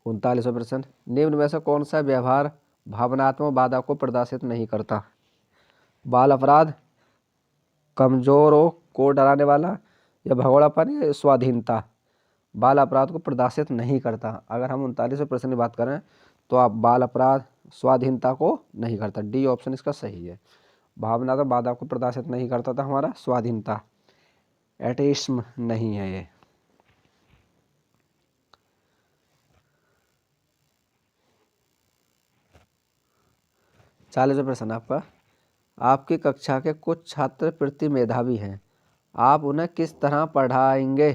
39वां प्रश्न, निम्न में से कौन सा व्यवहार भावनात्मक बाधा को प्रदर्शित नहीं करता? बाल अपराध, कमजोरों को डराने वाला, या भगोड़ापन, या स्वाधीनता? बाल अपराध को प्रदर्शित नहीं करता। अगर हम 39वें प्रश्न की बात करें, तो आप बाल अपराध स्वाधीनता को नहीं करता। डी ऑप्शन इसका सही है। भावनात्मक बाधा को प्रदर्शित नहीं करता था हमारा स्वाधीनता, एटिस्म नहीं है ये। 40वां प्रश्न आपका, आपकी कक्षा के कुछ छात्र प्रति मेधावी हैं, आप उन्हें किस तरह पढ़ाएंगे?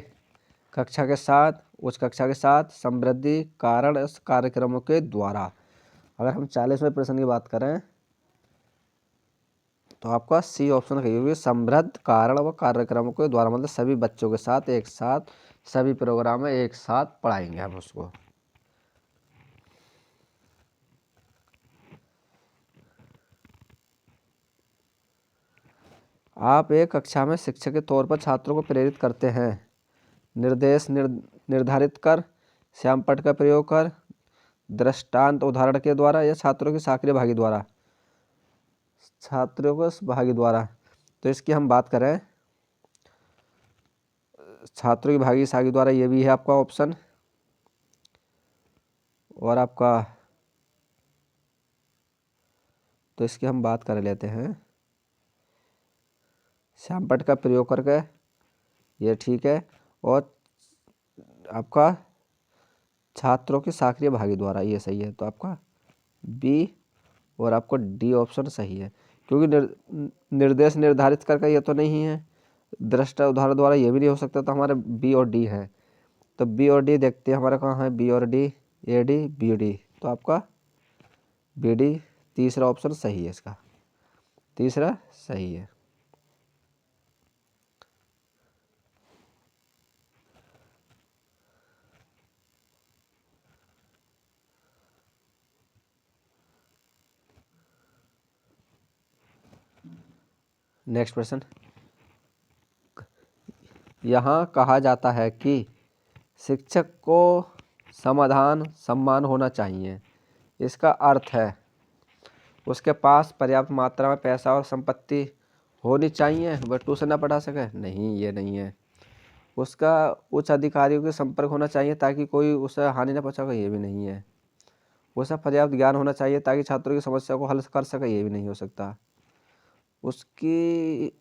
कक्षा के साथ, उच्च कक्षा के साथ, समृद्धि कारण कार्यक्रमों के द्वारा? अगर हम 40वें प्रश्न की बात करें, तो आपका सी ऑप्शन सही होगी, समृद्ध कारण व कार्यक्रमों के द्वारा, मतलब सभी बच्चों के साथ एक साथ सभी प्रोग्राम में एक साथ पढ़ाएंगे हम उसको। आप एक कक्षा में शिक्षक के तौर पर छात्रों को प्रेरित करते हैं, निर्देश निर्धारित कर, श्यामपट्ट का प्रयोग कर, दृष्टांत उदाहरण के द्वारा, या छात्रों की सक्रिय भागी द्वारा? छात्रों को भागी द्वारा। तो इसकी हम बात करें, छात्रों की भागी सागी द्वारा, ये भी है आपका ऑप्शन। और आपका, तो इसकी हम बात कर लेते हैं, श्यामपट्ट का प्रयोग करके, ये ठीक है। और आपका छात्रों की सक्रिय भागी द्वारा, ये सही है। तो आपका बी और आपको डी ऑप्शन सही है, क्योंकि निर्देश निर्धारित करके ये तो नहीं है, दृष्टा उदाहरण द्वारा ये भी नहीं हो सकता, तो हमारे बी और डी है। तो बी और डी देखते हैं हमारा कहाँ है, बी और D, A D B D, तो आपका बी डी तीसरा ऑप्शन सही है इसका, तीसरा सही है। नेक्स्ट प्रश्न, यहाँ कहा जाता है कि शिक्षक को समाधान सम्मान होना चाहिए, इसका अर्थ है उसके पास पर्याप्त मात्रा में पैसा और संपत्ति होनी चाहिए, वह ट्यूशन न पढ़ा सके? नहीं, ये नहीं है। उसका उच्च अधिकारियों के संपर्क होना चाहिए ताकि कोई उसे हानि न पहुँचा, ये भी नहीं है। उसे पर्याप्त ज्ञान होना चाहिए ताकि छात्रों की समस्या को हल कर सके, ये भी नहीं हो सकता। उसकी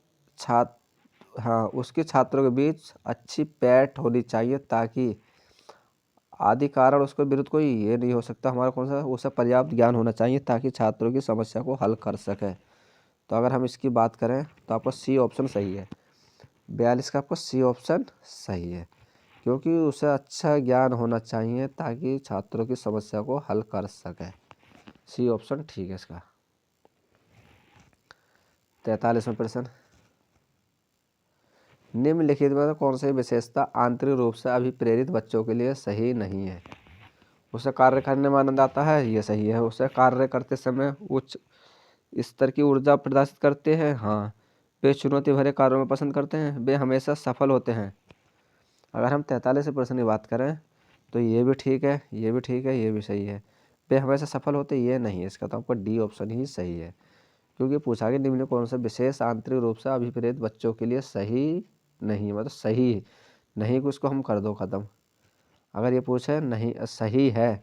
उसके छात्रों के बीच अच्छी पैठ होनी चाहिए ताकि आदि कारण उसके विरुद्ध कोई, ये नहीं हो सकता हमारा कौन सा, उसे पर्याप्त ज्ञान होना चाहिए ताकि छात्रों की समस्या को हल कर सके। तो अगर हम इसकी बात करें, तो आपका सी ऑप्शन सही है। 42 का आपका सी ऑप्शन सही है, क्योंकि उसे अच्छा ज्ञान होना चाहिए ताकि छात्रों की समस्या को हल कर सके। सी ऑप्शन ठीक है इसका। 43वां प्रश्न, निम्नलिखित में से कौन सी विशेषता आंतरिक रूप से अभिप्रेरित बच्चों के लिए सही नहीं है? उसे कार्य करने में आनंद आता है, ये सही है। उसे कार्य करते समय उच्च स्तर की ऊर्जा प्रदर्शित करते हैं, हाँ। वे चुनौती भरे कार्यों में पसंद करते हैं, वे हमेशा सफल होते हैं। अगर हम 43 प्रश्न की बात करें तो ये भी ठीक है, ये भी ठीक है, ये भी सही है। वे हमेशा सफल होते, ये नहीं है। इसका तो आपका डी ऑप्शन ही सही है, क्योंकि पूछा गया निम्न कौन सा विशेष आंतरिक रूप से अभिप्रेत बच्चों के लिए सही नहीं, मतलब सही नहीं को इसको हम कर दो ख़त्म। अगर ये पूछे नहीं सही है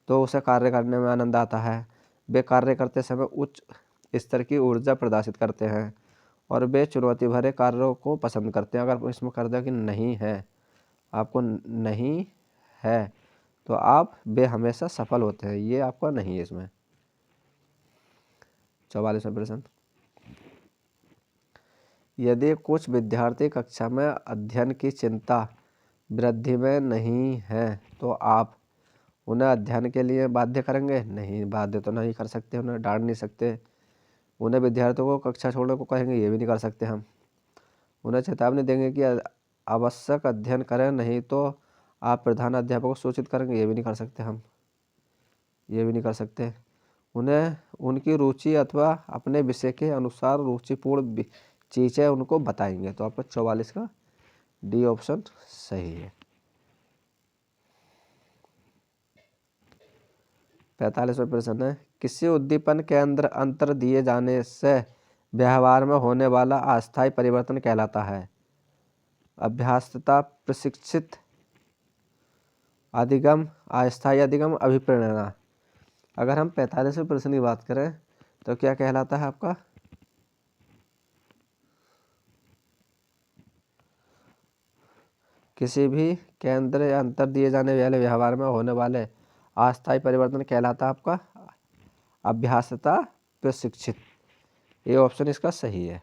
तो उसे कार्य करने में आनंद आता है, वे कार्य करते समय उच्च स्तर की ऊर्जा प्रदर्शित करते हैं और वे चुनौती भरे कार्यों को पसंद करते हैं। अगर इसमें कर दो कि नहीं है, आपको नहीं है तो आप वे हमेशा सफल होते हैं, ये आपका नहीं है इसमें। 44वां प्रश्न, यदि कुछ विद्यार्थी कक्षा में अध्ययन की चिंता वृद्धि में नहीं है तो आप उन्हें अध्ययन के लिए बाध्य करेंगे? नहीं, बाध्य तो नहीं कर सकते, उन्हें डांट नहीं सकते। उन्हें विद्यार्थियों को कक्षा छोड़ने को कहेंगे? ये भी नहीं कर सकते हम। उन्हें चेतावनी देंगे कि आवश्यक अध्ययन करें, नहीं तो आप प्रधान अध्यापक को सूचित करेंगे? ये भी नहीं कर सकते हम, ये भी नहीं कर सकते। उन्हें उनकी रुचि अथवा अपने विषय के अनुसार रुचिपूर्ण चीज़ें उनको बताएंगे। तो आपका 44 का डी ऑप्शन सही है। 45वां प्रश्न है, किसी उद्दीपन के अंतर दिए जाने से व्यवहार में होने वाला अस्थायी परिवर्तन कहलाता है? अभ्यासता, प्रशिक्षित, अधिगम, अस्थायी अधिगम, अभिप्रेरणा। अगर हम 45वें प्रश्न की बात करें तो क्या कहलाता है आपका? किसी भी केंद्र या अंतर दिए जाने वाले व्यवहार में होने वाले अस्थायी परिवर्तन कहलाता है आपका अभ्यासता, प्रशिक्षित। ये ऑप्शन इसका सही है।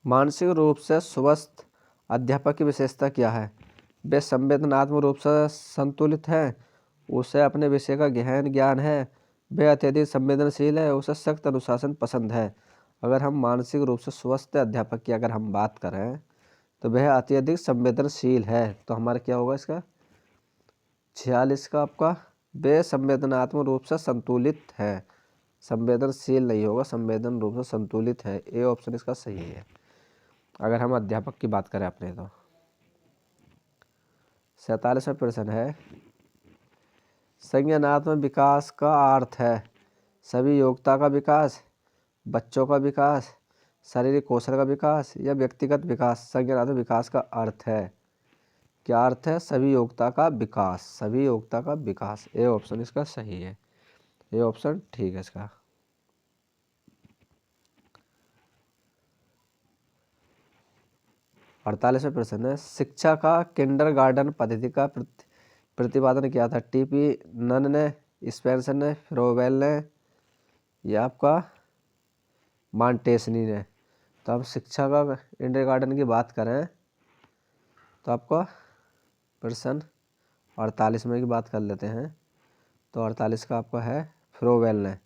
मानसिक रूप से स्वस्थ अध्यापक की विशेषता क्या है? वे संवेदनात्मक रूप से संतुलित है, उसे अपने विषय का गहन ज्ञान है, वे अत्यधिक संवेदनशील है, उसे सख्त अनुशासन पसंद है। अगर हम मानसिक रूप से स्वस्थ अध्यापक की अगर हम बात करें तो वह अत्यधिक संवेदनशील है, तो हमारा क्या होगा इसका? 46 का आपका वे संवेदनात्मक रूप से संतुलित है, संवेदनशील नहीं होगा, संवेदन रूप से संतुलित है। ए ऑप्शन इसका सही है अगर हम अध्यापक की बात करें अपने। तो 47वां प्रश्न है, संज्ञानात्मक विकास का अर्थ है सभी योग्यता का विकास, बच्चों का विकास, शारीरिक कौशल का विकास या व्यक्तिगत विकास? संज्ञानात्मक विकास का अर्थ है, क्या अर्थ है? सभी योग्यता का विकास, सभी योग्यता का विकास। ए ऑप्शन इसका सही है, ये ऑप्शन ठीक है इसका। 48वां प्रश्न है, शिक्षा का किंडरगार्टन पद्धति का प्रतिपादन किया था? टीपी नन ने, स्पेंसर ने, फ्रोवेल ने या आपका मॉन्टेस्नी ने? तो अब शिक्षा का किंडरगार्टन की बात करें तो आपका प्रश्न 48 में की बात कर लेते हैं। तो 48 का आपका है फ्रोवेल ने।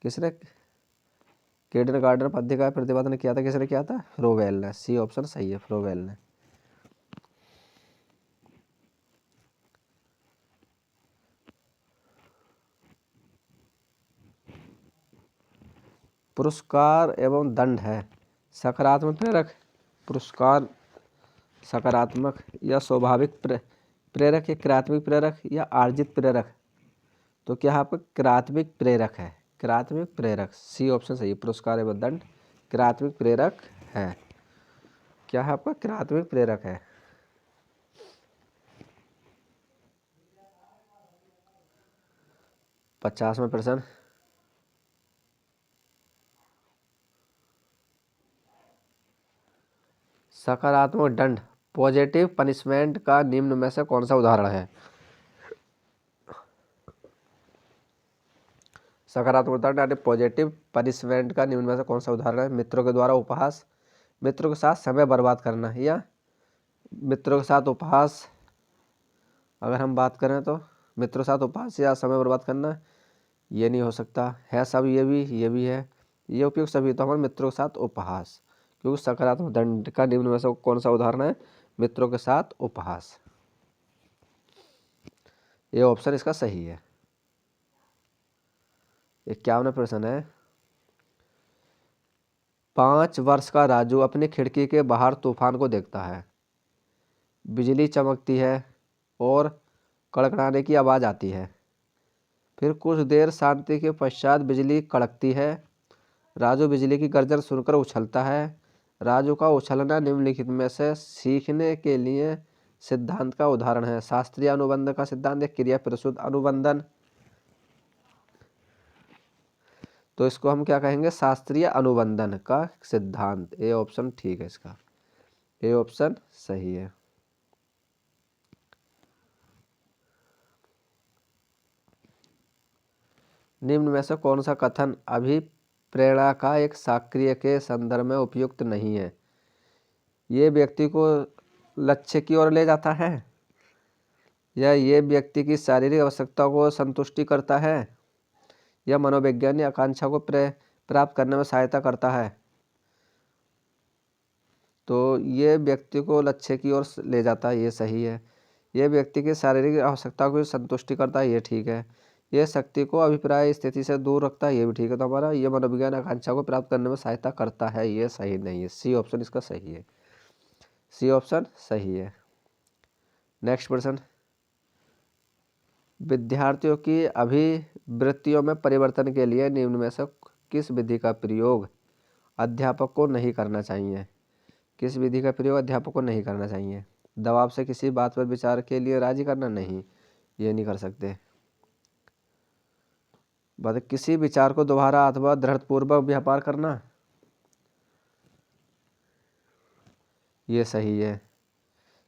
किसने किंडरगार्टन पद्धति का प्रतिपादन किया था? किसने किया था? फ्रोवेल ने। सी ऑप्शन सही है, फ्रोवेल ने। पुरस्कार एवं दंड है सकारात्मक प्रेरक, पुरस्कार सकारात्मक या स्वाभाविक प्रेरक या क्रियात्मक प्रेरक या अर्जित प्रेरक? तो क्या आपका क्रियात्मक प्रेरक है, क्रियात्मक प्रेरक। सी ऑप्शन सही है, पुरस्कार एवं दंड क्रियात्मक प्रेरक है। क्या है आपका? क्रियात्मक प्रेरक है। 50वां प्रश्न, सकारात्मक दंड पॉजिटिव पनिशमेंट का निम्न में से कौन सा उदाहरण है? सकारात्मक दंड यानी पॉजिटिव पनिशमेंट का निम्न में से कौन सा उदाहरण है? मित्रों के द्वारा उपहास, मित्रों के साथ समय बर्बाद करना या मित्रों के साथ उपहास। अगर हम बात करें तो मित्रों के साथ उपहास या समय बर्बाद करना, ये नहीं हो सकता है। सब ये भी है। ये उपयुक्त सभी तो हमारे मित्रों के साथ उपहास, क्योंकि सकारात्मक दंड का निम्न में से कौन सा उदाहरण है? मित्रों के साथ उपहास। ये ऑप्शन इसका सही है। 51वां प्रश्न है, 5 वर्ष का राजू अपनी खिड़की के बाहर तूफान को देखता है। बिजली चमकती है और कड़कड़ाने की आवाज़ आती है। फिर कुछ देर शांति के पश्चात बिजली कड़कती है। राजू बिजली की गर्जन सुनकर उछलता है। राजू का उछलना निम्नलिखित में से सीखने के लिए सिद्धांत का उदाहरण है। शास्त्रीय अनुबंध का सिद्धांत या क्रिया प्रसूत अनुबंधन। तो इसको हम क्या कहेंगे? शास्त्रीय अनुबंधन का सिद्धांत। ए ऑप्शन ठीक है इसका। ए ऑप्शन सही है। निम्न में से कौन सा कथन अभिप्रेरणा का एक सक्रिय के संदर्भ में उपयुक्त नहीं है? ये व्यक्ति को लक्ष्य की ओर ले जाता है, या ये व्यक्ति की शारीरिक आवश्यकता को संतुष्टि करता है, या मनोवैज्ञानिक आकांक्षा को प्राप्त करने में सहायता करता है। तो ये व्यक्ति को लक्ष्य की ओर ले जाता है, ये सही है। ये व्यक्ति की शारीरिक आवश्यकता को संतुष्टि करता है, ये ठीक है। ये शक्ति को अभिप्राय स्थिति से दूर रखता है, ये भी ठीक है। तो हमारा ये मनोविज्ञान आकांक्षा को प्राप्त करने में सहायता करता है, ये सही नहीं है। सी ऑप्शन इसका सही है। सी ऑप्शन सही है। नेक्स्ट प्रश्न, विद्यार्थियों की अभिवृत्तियों में परिवर्तन के लिए निम्न में से किस विधि का प्रयोग अध्यापक को नहीं करना चाहिए? किस विधि का प्रयोग अध्यापक को नहीं करना चाहिए? दबाव से किसी बात पर विचार के लिए राजी करना, नहीं, ये नहीं कर सकते। बस किसी विचार को दोबारा अथवा दृढ़पूर्वक व्यापार करना, ये सही है।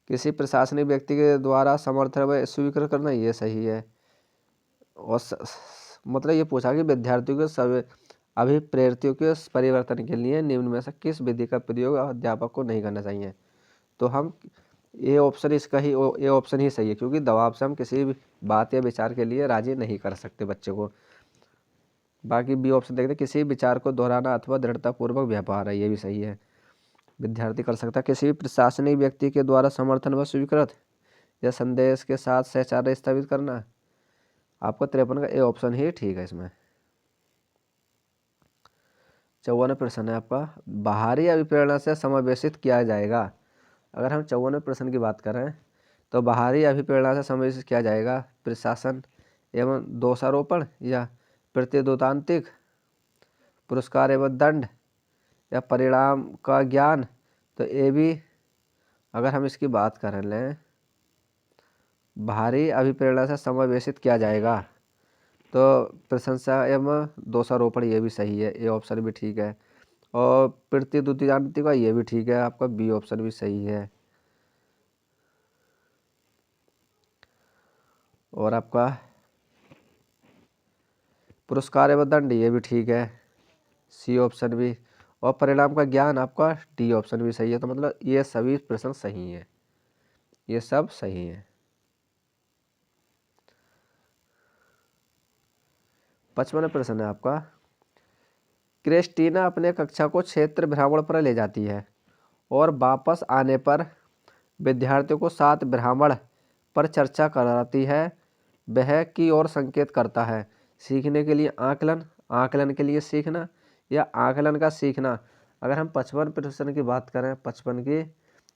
किसी प्रशासनिक व्यक्ति के द्वारा समर्थन व स्वीकृत करना, ये सही है। और मतलब ये पूछा कि विद्यार्थियों के सब अभिप्रेरियों के परिवर्तन के लिए निम्न में से किस विधि का प्रयोग अध्यापक को नहीं करना चाहिए? तो हम ये ऑप्शन इसका ही ये ऑप्शन ही सही है, क्योंकि दबाव से हम किसी भी बात या विचार के लिए राजी नहीं कर सकते बच्चे को। बाकी बी ऑप्शन देखते, किसी विचार को दोहराना अथवा दृढ़तापूर्वक व्यवहार है, ये भी सही है। विद्यार्थी कर सकता है किसी भी प्रशासनिक व्यक्ति के द्वारा समर्थन व स्वीकृत या संदेश के साथ सहचार्य स्थापित करना। आपको 53 का ए ऑप्शन ही ठीक है इसमें। 54वां प्रश्न है आपका, बाहरी अभिप्रेरणा से समावेशित किया जाएगा। अगर हम 54वें प्रश्न की बात करें तो बाहरी अभिप्रेरणा से समावेशित किया जाएगा प्रशासन एवं दोषारोपण, या प्रतिद्वंद्विता, पुरस्कार एवं दंड, या परिणाम का ज्ञान। तो ये भी अगर हम इसकी बात कर लें, बाहरी अभिप्रेरणा से समावेशित किया जाएगा तो प्रशंसा एवं दोषारोपण, ये भी सही है, ए ऑप्शन भी ठीक है। और प्रतिद्वंद्विता का ये भी ठीक है, आपका बी ऑप्शन भी सही है। और आपका पुरस्कार एवं दंड, ये भी ठीक है, सी ऑप्शन भी। और परिणाम का ज्ञान, आपका डी ऑप्शन भी सही है। तो मतलब ये सभी प्रश्न सही हैं, ये सब सही हैं। 55वां प्रश्न है आपका, क्रिस्टीना अपने कक्षा को क्षेत्र भ्रमण पर ले जाती है और वापस आने पर विद्यार्थियों को सात भ्रमण पर चर्चा कराती है। वह की ओर संकेत करता है। सीखने के लिए आकलन, आकलन के लिए सीखना, या आकलन का सीखना। अगर हम 55 प्रश्न की बात करें 55 की,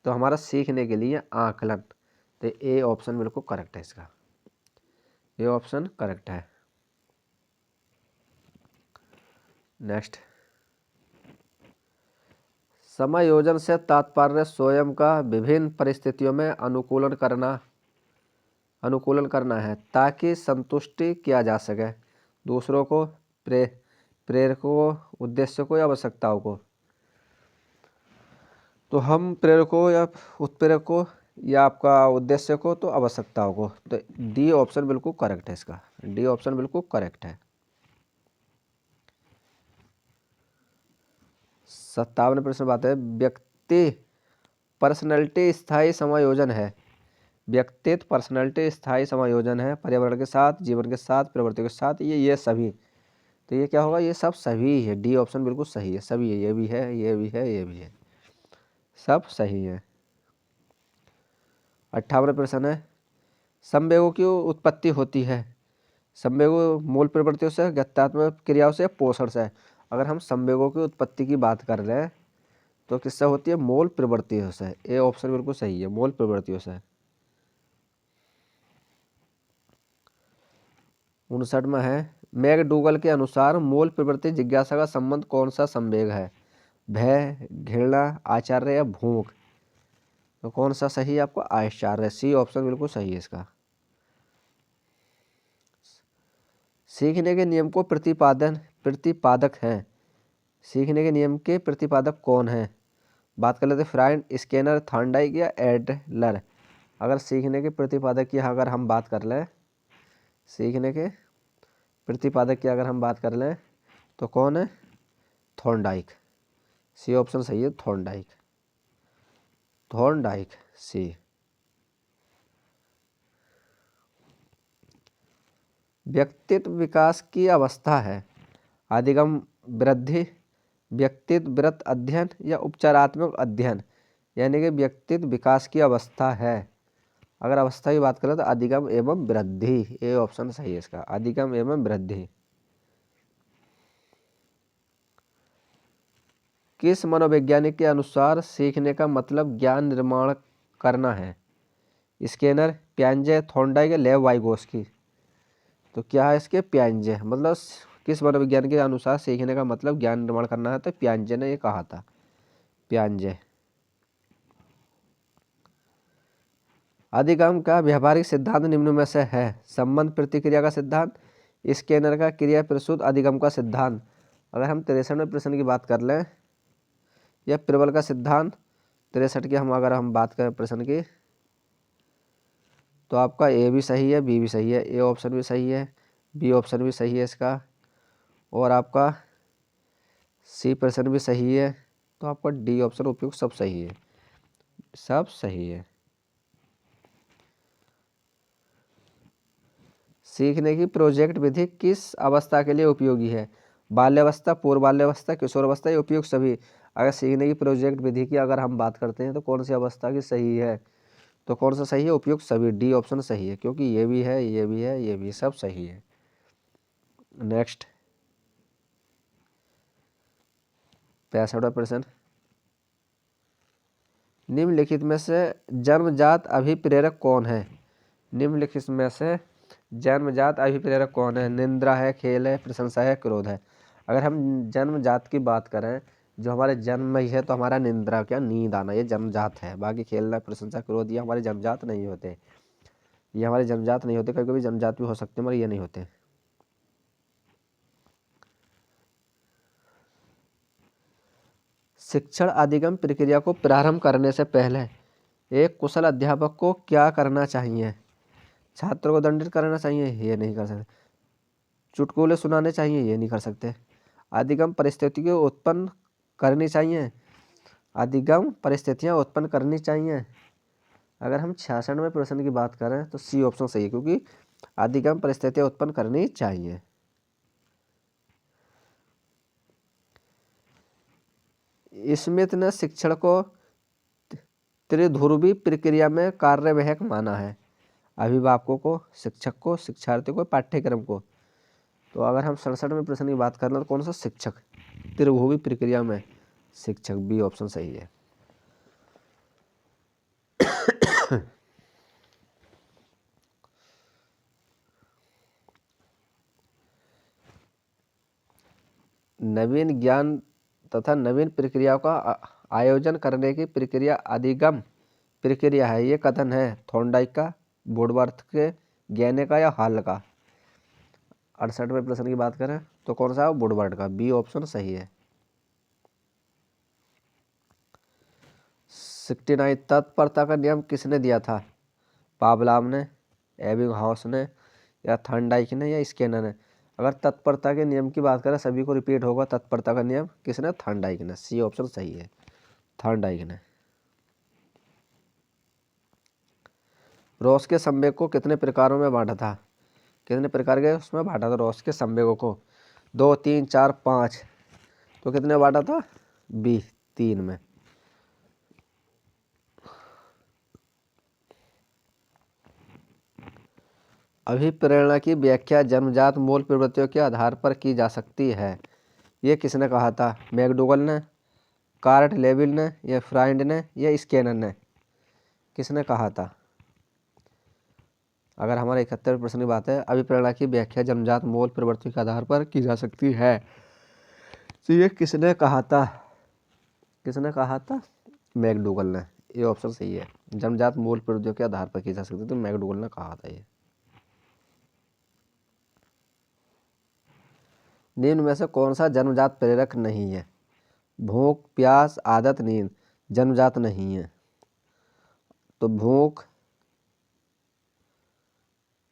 तो हमारा सीखने के लिए आकलन। तो ए ऑप्शन बिल्कुल करेक्ट है इसका, ये ऑप्शन करेक्ट है। नेक्स्ट, समायोजन से तात्पर्य स्वयं का विभिन्न परिस्थितियों में अनुकूलन करना है ताकि संतुष्टि किया जा सके दूसरों को, प्रेरकों को, उद्देश्य को या आवश्यकताओं को। तो हम प्रेरकों या उत्प्रेरकों या आपका उद्देश्य को, तो आवश्यकताओं को। तो डी ऑप्शन बिल्कुल करेक्ट है इसका, डी ऑप्शन बिल्कुल करेक्ट है। 57 प्रश्न बात है, व्यक्ति पर्सनैलिटी स्थायी समायोजन है। व्यक्तित्व पर्सनैलिटी स्थायी समायोजन है, पर्यावरण के साथ, जीवन के साथ, प्रवृत्तियों के साथ, ये सभी। तो ये क्या होगा, ये सब सभी है। डी ऑप्शन बिल्कुल सही है, सभी है, ये भी है, ये भी है, ये भी है, सब सही है। 58वां प्रश्न है, संवेगों की उत्पत्ति होती है। संवेगों मूल प्रवृत्तियों से, गत्यात्मक क्रियाओं से, पोषण से। अगर हम संवेगों की उत्पत्ति की बात कर रहे हैं तो किससे होती है, मूल प्रवृत्तियों से। ए ऑप्शन बिल्कुल सही है, मूल प्रवृत्तियों से। 59वां है, मैकडूगल के अनुसार मूल प्रवृत्ति जिज्ञासा का संबंध कौन सा संवेग है, भय, घृणा, आचार्य या भूख। तो कौन सा सही है आपको, आचार्य। सी ऑप्शन बिल्कुल सही है इसका। सीखने के नियम को प्रतिपादक हैं। सीखने के नियम के प्रतिपादक कौन है, बात कर लेते फ्राइड, स्किनर, थॉर्नडाइक या एडलर। अगर सीखने के प्रतिपादक की अगर हम बात कर लें, सीखने के प्रतिपादक की अगर हम बात कर लें तो कौन है, थॉर्नडाइक। सी ऑप्शन सही है, थॉर्नडाइक, थॉर्नडाइक सी। व्यक्तित्व विकास की अवस्था है, आदिगम वृद्धि, व्यक्तित्व वृत्त अध्ययन या उपचारात्मक अध्ययन। यानी कि व्यक्तित्व विकास की अवस्था है। अगर अवस्था की बात करें तो अधिगम एवं वृद्धि, ये ऑप्शन सही है इसका, अधिगम एवं वृद्धि। किस मनोवैज्ञानिक के अनुसार सीखने का मतलब ज्ञान निर्माण करना है, स्किनर, पियाजे, थॉर्नडाइक या लेव वाइगोस्की। तो क्या है इसके, पियाजे। मतलब किस मनोविज्ञान के अनुसार सीखने का मतलब ज्ञान निर्माण करना है, तो पियाजे ने ये कहा था, पियाजे। अधिगम का व्यावहारिक सिद्धांत निम्न में से है, संबंध प्रतिक्रिया का सिद्धांत, स्किनर का क्रिया प्रसूत अधिगम का सिद्धांत। अगर हम 63वें प्रश्न की बात कर लें, या प्रबल का सिद्धांत। 63 की अगर हम बात करें प्रश्न की, तो आपका ए भी सही है, बी भी सही है, ए ऑप्शन भी सही है, बी ऑप्शन भी सही है इसका, और आपका सी प्रश्न भी सही है। तो आपका डी ऑप्शन उपयुक्त सब सही है, सब सही है। सीखने की प्रोजेक्ट विधि किस अवस्था के लिए उपयोगी है, बाल्यावस्था, पूर्व बाल्यावस्था, किशोरावस्था या उपयुक्त सभी। अगर सीखने की प्रोजेक्ट विधि की अगर हम बात करते हैं तो कौन सी अवस्था की सही है, तो कौन सा सही है, उपयुक्त सभी। डी ऑप्शन सही है, क्योंकि ये भी है, ये भी है, ये भी, सब सही है। नेक्स्ट 65वां प्रश्न, निम्नलिखित में से जन्मजात अभिप्रेरक कौन है। निम्नलिखित में से जन्मजात अभिप्रेरक कौन है, निंद्रा है, खेल है, प्रशंसा है, क्रोध है। अगर हम जन्मजात की बात करें, जो हमारे जन्म में ही है, तो हमारा निंद्रा, क्या नींद आना, ये जन्मजात है। बाकी खेलना, प्रशंसा, क्रोध ये हमारे जन्मजात नहीं होते, ये हमारे जन्मजात नहीं होते। कभी कभी जन्मजात भी हो सकते हैं मगर ये नहीं होते। शिक्षण अधिगम प्रक्रिया को प्रारंभ करने से पहले एक कुशल अध्यापक को क्या करना चाहिए, छात्र को दंडित करना चाहिए, ये नहीं कर सकते। चुटकुले सुनाने चाहिए, ये नहीं कर सकते। अधिगम परिस्थितियों उत्पन्न करनी चाहिए, अधिगम परिस्थितियाँ उत्पन्न करनी चाहिए। अगर हम 66वें प्रश्न की बात करें तो सी ऑप्शन सही है, क्योंकि अधिगम परिस्थितियाँ उत्पन्न करनी चाहिए। स्मिथ ने शिक्षण को त्रिध्रुवी प्रक्रिया में कार्यवाहक माना है, अभिभावकों को, शिक्षक को, शिक्षार्थियों को, पाठ्यक्रम को। तो अगर हम 67वें प्रश्न की बात करें तो कौन सा, शिक्षक, त्रिभुवी प्रक्रिया में शिक्षक, बी ऑप्शन सही है। नवीन ज्ञान तथा नवीन प्रक्रियाओं का आयोजन करने की प्रक्रिया अधिगम प्रक्रिया है, ये कथन है थॉर्नडाइक का, वुडवर्थ के, गैने का या हॉल का। 68वें प्रश्न की बात करें तो कौन सा, वुडवर्थ का, बी ऑप्शन सही है। 69 तत्परता का नियम किसने दिया था, पावलाव ने, एबिंगहाउस ने, या थॉर्नडाइक ने, या स्किनर ने। अगर तत्परता के नियम की बात करें, सभी को रिपीट होगा, तत्परता का नियम किसने, थॉर्नडाइक ने, सी ऑप्शन सही है, थॉर्नडाइक ने। रोस के संवेग को कितने प्रकारों में बांटा था? कितने प्रकार के उसमें बांटा था रोस के संवेगों को? 2, 3, 4, 5। तो कितने बांटा था? बी 3 में। अभिप्रेरणा की व्याख्या जन्मजात मूल प्रवृत्तियों के आधार पर की जा सकती है। ये किसने कहा था? मैकडूगल ने, कार्ट लेविल ने, या फ्राइड ने, या स्किनर ने? किसने कहा था? अगर हमारा 71 प्रश्न की बात है, अभिप्रेरणा की व्याख्या जन्मजात मूल प्रवृत्तियों के आधार पर की जा सकती है, तो ये किसने कहा था? किसने कहा था? मैकडूगल ने। ये ऑप्शन सही है। जन्मजात मूल प्रवृत्तियों के आधार पर की जा सकती है, तो मैकडूगल ने कहा था ये। निम्न में से कौन सा जन्मजात प्रेरक नहीं है? भूख, प्यास, आदत, नींद जन्मजात नहीं है। तो भूख,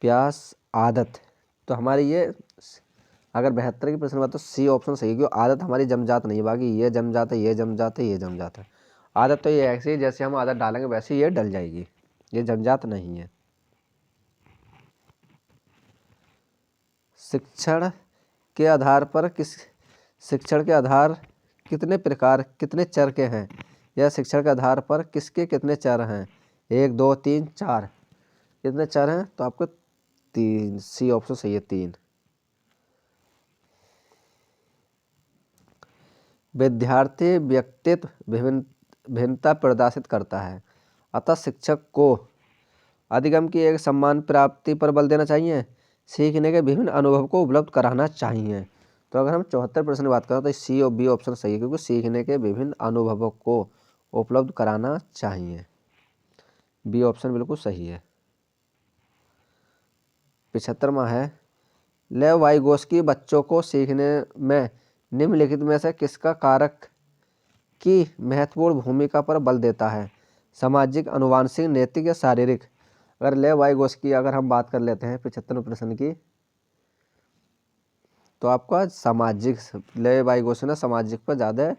प्यास, आदत, तो हमारी ये अगर 72 की प्रश्न बात तो सी ऑप्शन सही है, क्योंकि आदत हमारी जन्मजात नहीं है। बाकी ये जन्मजात है, ये जन्मजात है, ये जन्मजात है। आदत तो ये ऐसी है जैसे हम आदत डालेंगे वैसे ये डल जाएगी, ये जन्मजात नहीं है। शिक्षण के आधार पर शिक्षण के आधार कितने प्रकार, कितने चर के हैं? या शिक्षण के आधार पर किसके कितने चर हैं? 1, 2, 3, 4। कितने चर हैं? तो आपको 3, सी ऑप्शन सही है, 3। विद्यार्थी व्यक्तित्व भिन्नता प्रदर्शित करता है, अतः शिक्षक को अधिगम की एक समान प्राप्ति पर बल देना चाहिए, सीखने के विभिन्न अनुभव को उपलब्ध कराना चाहिए। तो अगर हम 74 प्रश्न की बात करें तो सी और बी ऑप्शन सही है, क्योंकि सीखने के विभिन्न अनुभवों को उपलब्ध कराना चाहिए। बी ऑप्शन बिल्कुल सही है। 75वां है, लेव वाइगोस्की बच्चों को सीखने में निम्नलिखित में से किसका कारक की महत्वपूर्ण भूमिका पर बल देता है? सामाजिक, आनुवंशिक, नैतिक या शारीरिक? अगर लेव वाइगोस्की अगर हम बात कर लेते हैं 75 प्रश्न की, तो आपका सामाजिक, लेव वाइगोस्की ने सामाजिक पर ज़्यादा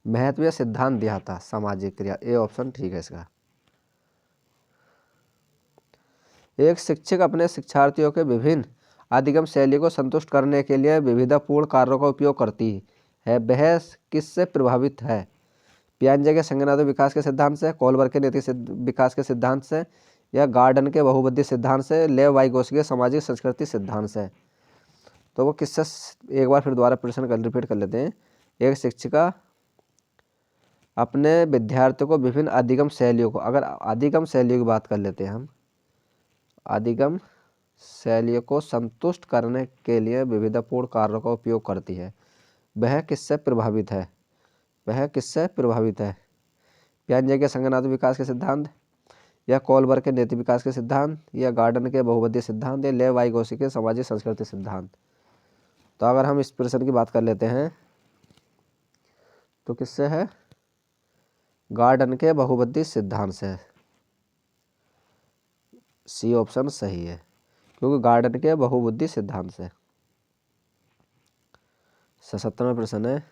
महत्व या सिद्धांत दिया था, सामाजिक क्रिया। ए ऑप्शन ठीक है इसका। एक शिक्षक अपने शिक्षार्थियों के विभिन्न अधिगम शैली को संतुष्ट करने के लिए विविधतापूर्ण कार्यों का उपयोग करती है, वह किससे प्रभावित है? पियाजे के संज्ञानात्मक विकास के सिद्धांत से, कोलबर के नैतिक विकास के सिद्धांत से, या गार्डन के बहुबुद्धि सिद्धांत से, लेव वाइगोस्की के सामाजिक संस्कृति सिद्धांत से? तो वो किससे, एक बार फिर दोबारा प्रश्न रिपीट कर लेते हैं। एक शिक्षिका अपने विद्यार्थियों को विभिन्न अधिगम शैलियों को, अगर अधिगम शैलियों की बात कर लेते हैं हम, अधिगम शैलियों को संतुष्ट करने के लिए विविधतापूर्ण कार्यों का उपयोग करती है, वह किससे प्रभावित है? वह किससे प्रभावित है? पियाजे के संज्ञानात्मक विकास के सिद्धांत, या कोलबर के नैतिक विकास के सिद्धांत, या गार्डन के बहुबुद्धि सिद्धांत, या लेव वाइगोस्की के सामाजिक संस्कृति सिद्धांत? तो अगर हम इस प्रश्न की बात कर लेते हैं तो किससे है? गार्डन के बहुबुद्धि सिद्धांत से। सी ऑप्शन सही है, क्योंकि गार्डन के बहुबुद्धि सिद्धांत से। 77वां प्रश्न है,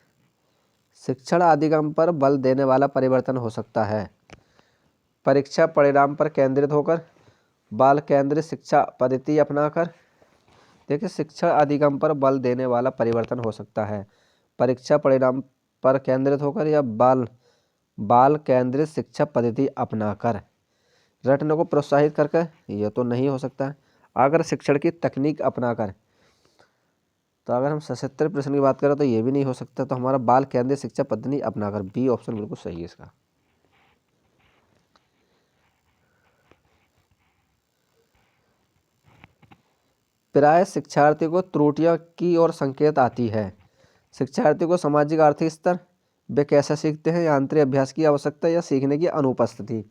शिक्षण अधिगम पर बल देने वाला परिवर्तन हो सकता है परीक्षा परिणाम पर केंद्रित होकर, बाल केंद्रित शिक्षा पद्धति अपनाकर। देखिए, शिक्षण अधिगम पर बल देने वाला परिवर्तन हो सकता है परीक्षा परिणाम पर केंद्रित होकर, या बाल केंद्रित शिक्षा पद्धति अपनाकर। रटने को प्रोत्साहित करके, ये तो नहीं हो सकता। अगर शिक्षण की तकनीक अपनाकर, तो अगर हम 77 प्रश्न की बात करें तो ये भी नहीं हो सकता। तो हमारा बाल केंद्रित शिक्षा पद्धति अपनाकर, बी ऑप्शन बिल्कुल सही है इसका। प्राय शिक्षार्थी को त्रुटियों की ओर संकेत आती है। शिक्षार्थी को सामाजिक आर्थिक स्तर, वे कैसे सीखते हैं, आंतरिक अभ्यास की आवश्यकता, या सीखने की अनुपस्थिति?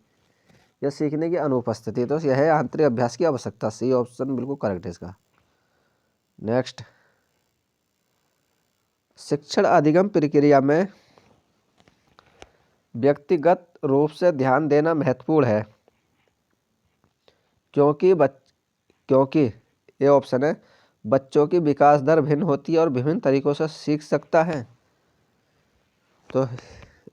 या सीखने की अनुपस्थिति, तो यह है आंतरिक अभ्यास की आवश्यकता। सी ऑप्शन बिल्कुल करेक्ट है इसका। नेक्स्ट, शिक्षण अधिगम प्रक्रिया में व्यक्तिगत रूप से ध्यान देना महत्वपूर्ण है, क्योंकि ये ऑप्शन है, बच्चों की विकास दर भिन्न होती है और विभिन्न तरीकों से सीख सकता है। तो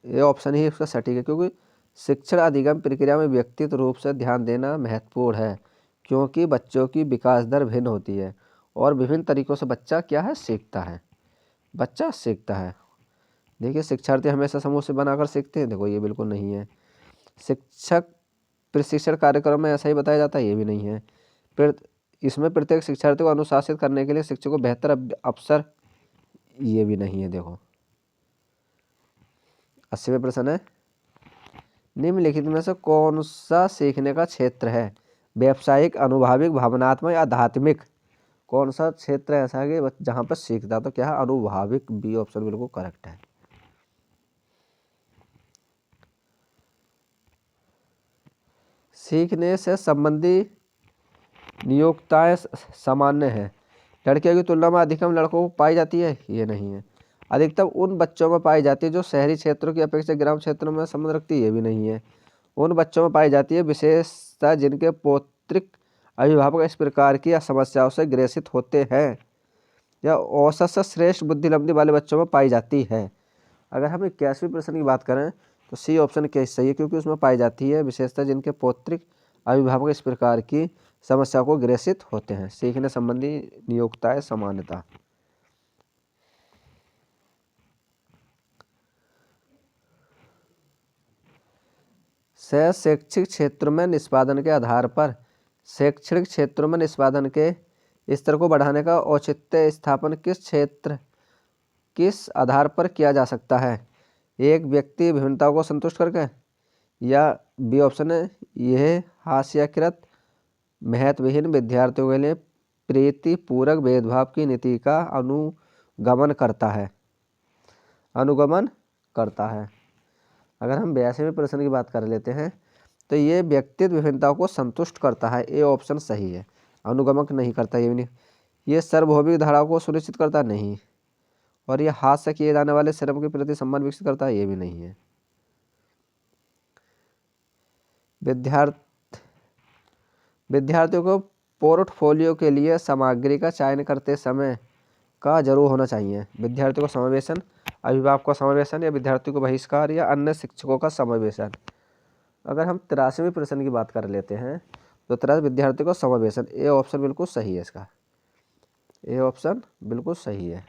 ये ऑप्शन ही इसका सटीक है, क्योंकि शिक्षण अधिगम प्रक्रिया में व्यक्तिगत रूप से ध्यान देना महत्वपूर्ण है, क्योंकि बच्चों की विकास दर भिन्न होती है और विभिन्न तरीकों से बच्चा क्या है, सीखता है। बच्चा सीखता है। देखिए, शिक्षार्थी हमेशा समूह से बनाकर सीखते हैं, देखो ये बिल्कुल नहीं है। शिक्षक प्रशिक्षण कार्यक्रम में ऐसा ही बताया जाता है, ये भी नहीं है। फिर इसमें प्रत्येक शिक्षार्थी को अनुशासित करने के लिए शिक्षक को बेहतर अवसर, ये भी नहीं है। देखो 80वें प्रश्न है, निम्नलिखित में से कौन सा सीखने का क्षेत्र है? व्यावसायिक, अनुभविक, भावनात्मक या आध्यात्मिक? कौन सा क्षेत्र ऐसा है कि जहाँ पर सीखता, तो क्या है, अनुभविक। बी ऑप्शन बिल्कुल करेक्ट है। सीखने से संबंधी नियोक्ताएं सामान्य है, लड़कियों की तुलना में अधिकतम लड़कों को पाई जाती है, ये नहीं है। अधिकतम उन बच्चों में पाई जाती है जो शहरी क्षेत्रों की अपेक्षा ग्राम क्षेत्रों में संबंध रखती है, ये भी नहीं है। उन बच्चों में पाई जाती है विशेषता जिनके पौत्रिक अभिभावक इस प्रकार की समस्याओं से ग्रसित होते हैं, या औसत से श्रेष्ठ बुद्धिलब्धि वाले बच्चों में पाई जाती है। अगर हम 81वें प्रश्न की बात करें तो सी ऑप्शन क्या सही है, क्योंकि उसमें पाई जाती है विशेषता जिनके पौत्रिक अभिभावक इस प्रकार की समस्या को ग्रसित होते हैं। सीखने संबंधी नियोक्ताएं समानता। शैक्षिक क्षेत्र में निष्पादन के आधार पर शैक्षणिक क्षेत्रों में निष्पादन के स्तर को बढ़ाने का औचित्य स्थापन किस आधार पर किया जा सकता है? एक व्यक्ति विभिन्नताओं को संतुष्ट करके, या बी ऑप्शन है, यह हास्याकृत महत्वहीन विद्यार्थियों के लिए प्रीतिपूर्वक भेदभाव की नीति का अनुगमन करता है। अगर हम 82वें प्रश्न की बात कर लेते हैं तो ये व्यक्तिगत विभिन्नताओं को संतुष्ट करता है, ए ऑप्शन सही है। अनुगमन नहीं करता, ये भी नहीं। ये सार्वभौमिक धाराओं को सुनिश्चित करता नहीं, और ये हाथ से किए जाने वाले श्रम के प्रति सम्मान विकसित करता है, ये भी नहीं है। विद्यार्थियों को पोर्टफोलियो के लिए सामग्री का चयन करते समय का जरूर होना चाहिए। विद्यार्थियों का समावेशन, अभिभावक का समावेशन, या विद्यार्थियों को बहिष्कार, या अन्य शिक्षकों का समावेशन? अगर हम 83वें प्रश्न की बात कर लेते हैं तो 83 विद्यार्थियों का समावेशन, ए ऑप्शन बिल्कुल सही है। इसका ए ऑप्शन बिल्कुल सही है।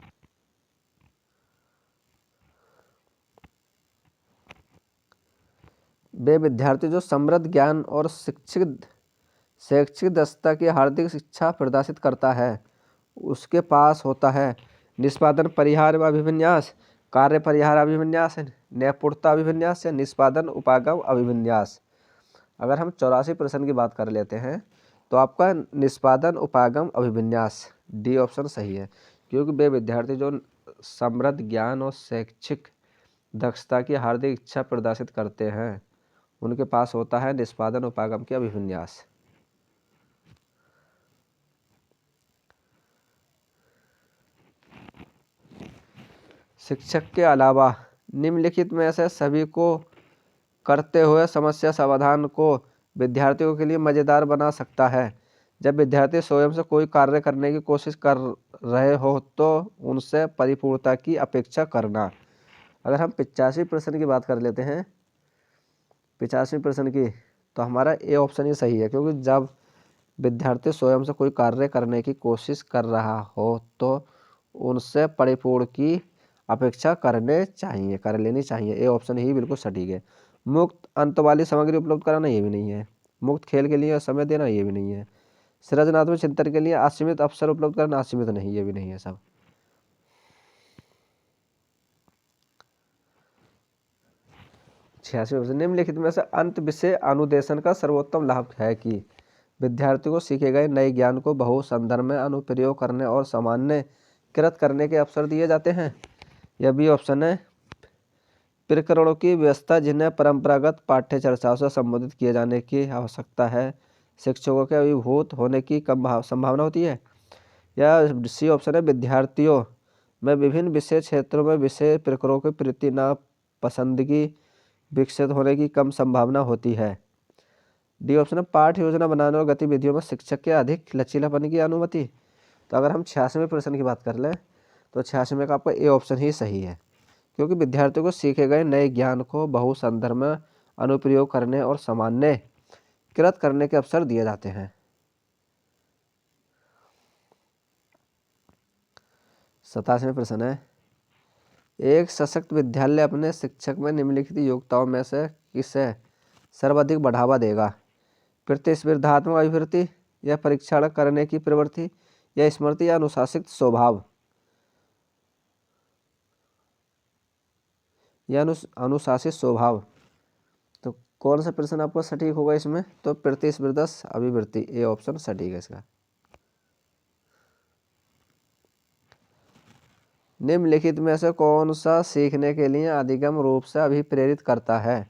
वे विद्यार्थी जो समृद्ध ज्ञान और शैक्षिक दक्षता की हार्दिक शिक्षा प्रदर्शित करता है, उसके पास होता है निष्पादन परिहार अभिविन्यास, कार्य परिहार अभिविन्यास, नैपुणता अभिविन्यास, या निष्पादन उपागम अभिविन्यास? अगर हम 84 प्रश्न की बात कर लेते हैं तो आपका निष्पादन उपागम अभिविन्यास, डी ऑप्शन सही है, क्योंकि वे विद्यार्थी जो समृद्ध ज्ञान और शैक्षिक दक्षता की हार्दिक इच्छा प्रदर्शित करते हैं, उनके पास होता है निष्पादन उपागम के अभिविन्यास। शिक्षक के अलावा निम्नलिखित में से सभी को करते हुए समस्या समाधान को विद्यार्थियों के लिए मज़ेदार बना सकता है। जब विद्यार्थी स्वयं से कोई कार्य करने की कोशिश कर रहे हो तो उनसे परिपूर्णता की अपेक्षा करना। अगर हम 85 प्रश्न की बात कर लेते हैं, 85 प्रश्न की, तो हमारा ए ऑप्शन ही सही है, क्योंकि जब विद्यार्थी स्वयं से कोई कार्य करने की कोशिश कर रहा हो तो उनसे परिपूर्ण की अपेक्षा कर लेनी चाहिए। ए ऑप्शन ही बिल्कुल सटीक है। मुक्त अंत वाली सामग्री उपलब्ध कराना, ये भी नहीं है। मुक्त खेल के लिए समय देना, ये भी नहीं है। सृजनात्मक चिंतन के लिए असीमित अवसर उपलब्ध करना, असीमित नहीं, ये भी नहीं है सब। निम्नलिखित में से अंत विषय अनुदेशन का सर्वोत्तम लाभ है कि विद्यार्थियों को सीखे गए नए ज्ञान को बहु संदर्भ में अनुप्रयोग करने और सामान्यकृत करने के अवसर दिए जाते हैं। यह भी ऑप्शन है। प्रकरणों की व्यवस्था जिन्हें परंपरागत पाठ्य चर्चाओं से संबोधित किए जाने की आवश्यकता है, शिक्षकों के अभिभूत होने की कम संभावना होती है। या सी ऑप्शन है, विद्यार्थियों में विभिन्न विषय क्षेत्रों में विषय प्रकरणों के प्रति नापसंदगी विकसित होने की कम संभावना होती है। डी ऑप्शन है, पाठ्य योजना बनाने और गतिविधियों में शिक्षक के अधिक लचीलापन की अनुमति। तो अगर हम 86वें प्रश्न की बात कर लें तो 86वें का आपका ए ऑप्शन ही सही है, क्योंकि विद्यार्थियों को सीखे गए नए ज्ञान को बहु संदर्भ में अनुप्रयोग करने और सामान्यकृत करने के अवसर दिए जाते हैं। 87वां प्रश्न है, एक सशक्त विद्यालय अपने शिक्षक में निम्नलिखित योग्यताओं में से किसे सर्वाधिक बढ़ावा देगा? प्रतिस्पर्धात्मक अभिवृत्ति या परीक्षण करने की प्रवृत्ति या स्मृति या अनुशासित स्वभाव या अनुशासित स्वभाव। तो कौन सा प्रश्न आपको सटीक होगा इसमें? तो प्रतिस्पर्धा अभिवृत्ति, ए ऑप्शन सटीक है इसका। निम्नलिखित में से कौन सा सीखने के लिए अधिगम रूप से अभिप्रेरित करता है?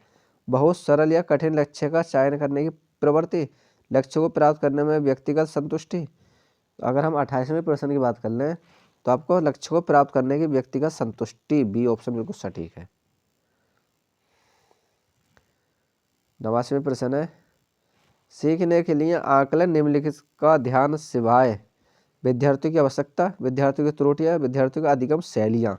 बहुत सरल या कठिन लक्ष्य का चयन करने की प्रवृत्ति, लक्ष्य को प्राप्त करने में व्यक्तिगत संतुष्टि। अगर हम 28वें प्रश्न की बात कर लें तो आपको लक्ष्य को प्राप्त करने की व्यक्तिगत संतुष्टि, बी ऑप्शन बिल्कुल सटीक है। 89वां प्रश्न है, सीखने के लिए आकलन निम्नलिखित का ध्यान सिवाय विद्यार्थियों की आवश्यकता, विद्यार्थियों की त्रुटियां, विद्यार्थियों की अधिगम शैलियां।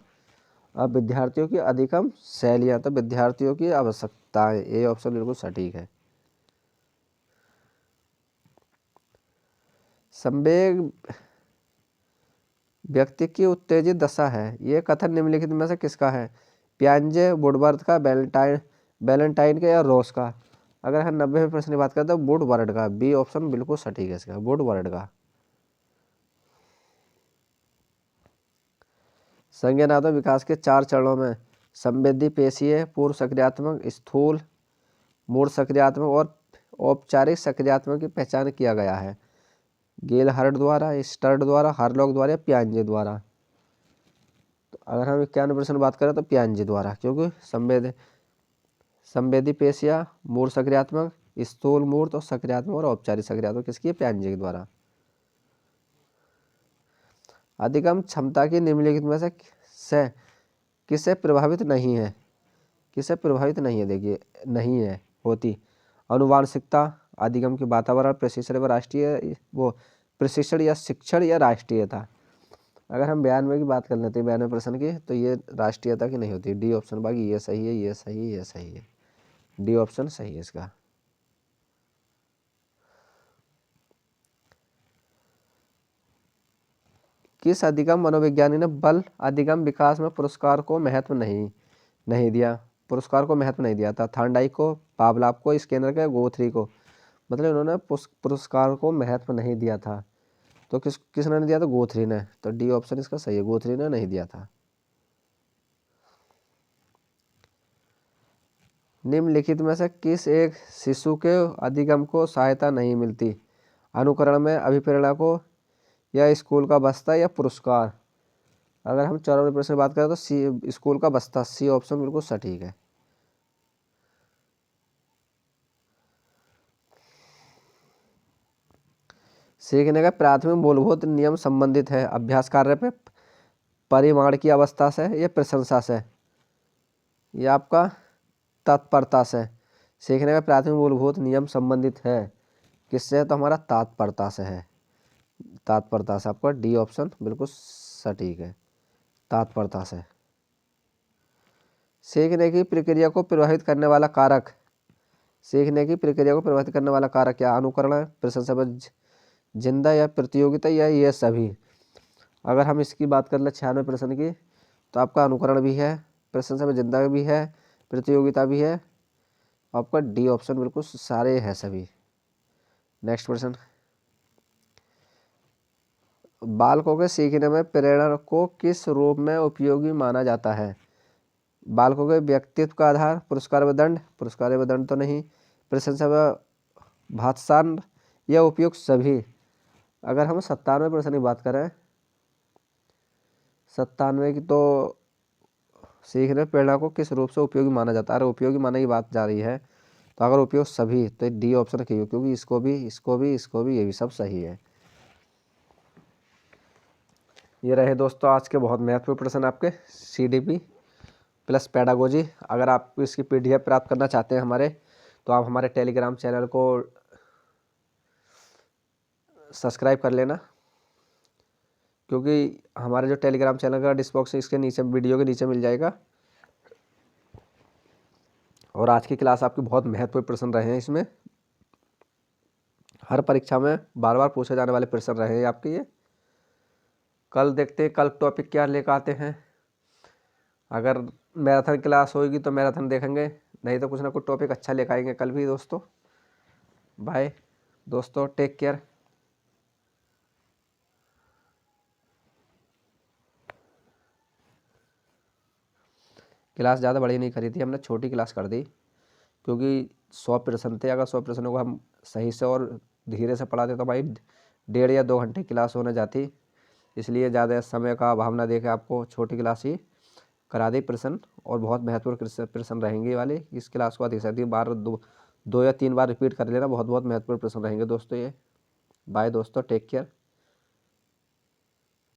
अब विद्यार्थियों की अधिगम शैलियां तो विद्यार्थियों की आवश्यकताएं, ए ऑप्शन बिल्कुल सटीक है। संवेग व्यक्ति की उत्तेजित दशा है, ये कथन निम्नलिखित में से किसका है? पियाजे, वुडवर्थ का, बैलेंटाइन का या रॉस का? अगर हम 90वें प्रश्न की बात करें तो वुडवर्थ का, बी ऑप्शन बिल्कुल सटीक है इसका, वुडवर्थ का। संज्ञानात्मक विकास के 4 चरणों में संवेदी पेशीय, पूर्व सक्रियात्मक, स्थूल मूल सक्रियात्मक और औपचारिक सक्रियात्मक की पहचान किया गया है। गेलहार्ड द्वारा, स्टर्ड द्वारा, हार्लॉक द्वारा या पियाजे द्वारा? तो अगर हम 91% बात करें तो पियाजे द्वारा, क्योंकि संवेदी पेशियां, मूल सक्रियात्मक, स्थूल मूर्त और सक्रियात्मक और औपचारिक सक्रियात्मक किसकी? पियाजे के द्वारा। अधिगम क्षमता की निम्नलिखित में से किसे प्रभावित नहीं है? किसे प्रभावित नहीं है? देखिए, नहीं है होती। अनुवांशिकता, अधिगम के वातावरण, प्रशिक्षण व राष्ट्रीय प्रशिक्षण या शिक्षण या राष्ट्रीयता। अगर हम 92 की बात कर लेते हैं, 92 प्रश्न की, तो ये राष्ट्रीयता की नहीं होती, डी ऑप्शन। बाकी ये सही है, ये सही है, ये सही है, डी ऑप्शन सही है इसका। किस अधिगम मनोविज्ञानी ने बल अधिगम विकास में पुरस्कार को महत्व नहीं दिया? पुरस्कार को महत्व नहीं दिया था। थार्नडाइक को, पावलाव को, स्किनर को, गोथरी को। मतलब इन्होंने पुरस्कार को महत्व नहीं दिया था। तो किसने दिया था? गोथरी ने। तो डी ऑप्शन इसका सही है, गोथरी ने नहीं दिया था। निम्नलिखित में से किस एक शिशु के अधिगम को सहायता नहीं मिलती? अनुकरण में, अभिप्रेरणा को, या स्कूल का बस्ता, या पुरस्कार? अगर हम 94 प्रश्न की बात करें तो सी, स्कूल का बस्ता, सी ऑप्शन बिल्कुल सटीक है। सीखने का प्राथमिक मूलभूत नियम संबंधित है अभ्यास कार्य पे परिमाण की अवस्था से, या प्रशंसा से, या आपका तत्परता से? सीखने का प्राथमिक मूलभूत नियम संबंधित है किससे? तो हमारा तत्परता से है, तत्परता से। आपका डी ऑप्शन बिल्कुल सटीक है, तत्परता से। सीखने की प्रक्रिया को प्रभावित करने वाला कारक, सीखने की प्रक्रिया को प्रभावित करने वाला कारक क्या? अनुकरण है, प्रशंसा, जिंदा, या प्रतियोगिता, या ये सभी? अगर हम इसकी बात कर ले 96 प्रश्न की, तो आपका अनुकरण भी है, प्रशंसा में जिंदा भी है, प्रतियोगिता भी है। आपका डी ऑप्शन बिल्कुल सारे हैं सभी। नेक्स्ट प्रश्न, बालकों के सीखने में प्रेरणा को किस रूप में उपयोगी माना जाता है? बालकों के व्यक्तित्व का आधार, पुरस्कार व दंड, पुरस्कार व दंड तो नहीं, प्रशंसा व भात्सान, या उपयुक्त सभी? अगर हम 97 प्रश्न की बात करें, 97 की, तो सीखने प्रेरणा को किस रूप से उपयोगी माना जाता है? अगर उपयोगी माने की बात जा रही है तो अगर उपयोग सभी, तो डी ऑप्शन की, क्योंकि इसको भी ये भी सब सही है। ये रहे दोस्तों आज के बहुत महत्वपूर्ण प्रश्न आपके CDP प्लस पेडागोजी। अगर आप इसकी PDF प्राप्त करना चाहते हैं हमारे, तो आप हमारे टेलीग्राम चैनल को सब्सक्राइब कर लेना, क्योंकि हमारे जो टेलीग्राम चैनल का डिस्क्रिप्शन इसके नीचे, वीडियो के नीचे मिल जाएगा। और आज की क्लास आपकी बहुत महत्वपूर्ण प्रश्न रहे हैं। इसमें हर परीक्षा में बार बार पूछे जाने वाले प्रश्न रहे हैं आपके ये। कल देखते हैं कल टॉपिक क्या लेकर आते हैं। अगर मैराथन क्लास होगी तो मैराथन देखेंगे, नहीं तो कुछ ना कुछ टॉपिक अच्छा लेकर आएंगे कल भी दोस्तों। बाय दोस्तों, टेक केयर। क्लास ज़्यादा बड़ी नहीं करी थी हमने, छोटी क्लास कर दी क्योंकि 100 प्रश्न थे। अगर 100 प्रश्नों को हम सही से और धीरे से पढ़ाते तो भाई 1.5 या 2 घंटे क्लास होने जाती। इसलिए ज़्यादा समय का अभाव ना देके आपको छोटी क्लास ही करा दी प्रश्न, और बहुत महत्वपूर्ण प्रश्न रहेंगे वाले। इस क्लास को अधिक से अधिक बार 2 या 3 बार रिपीट कर लेना, बहुत बहुत महत्वपूर्ण प्रश्न रहेंगे दोस्तों ये। बाय दोस्तों, टेक केयर।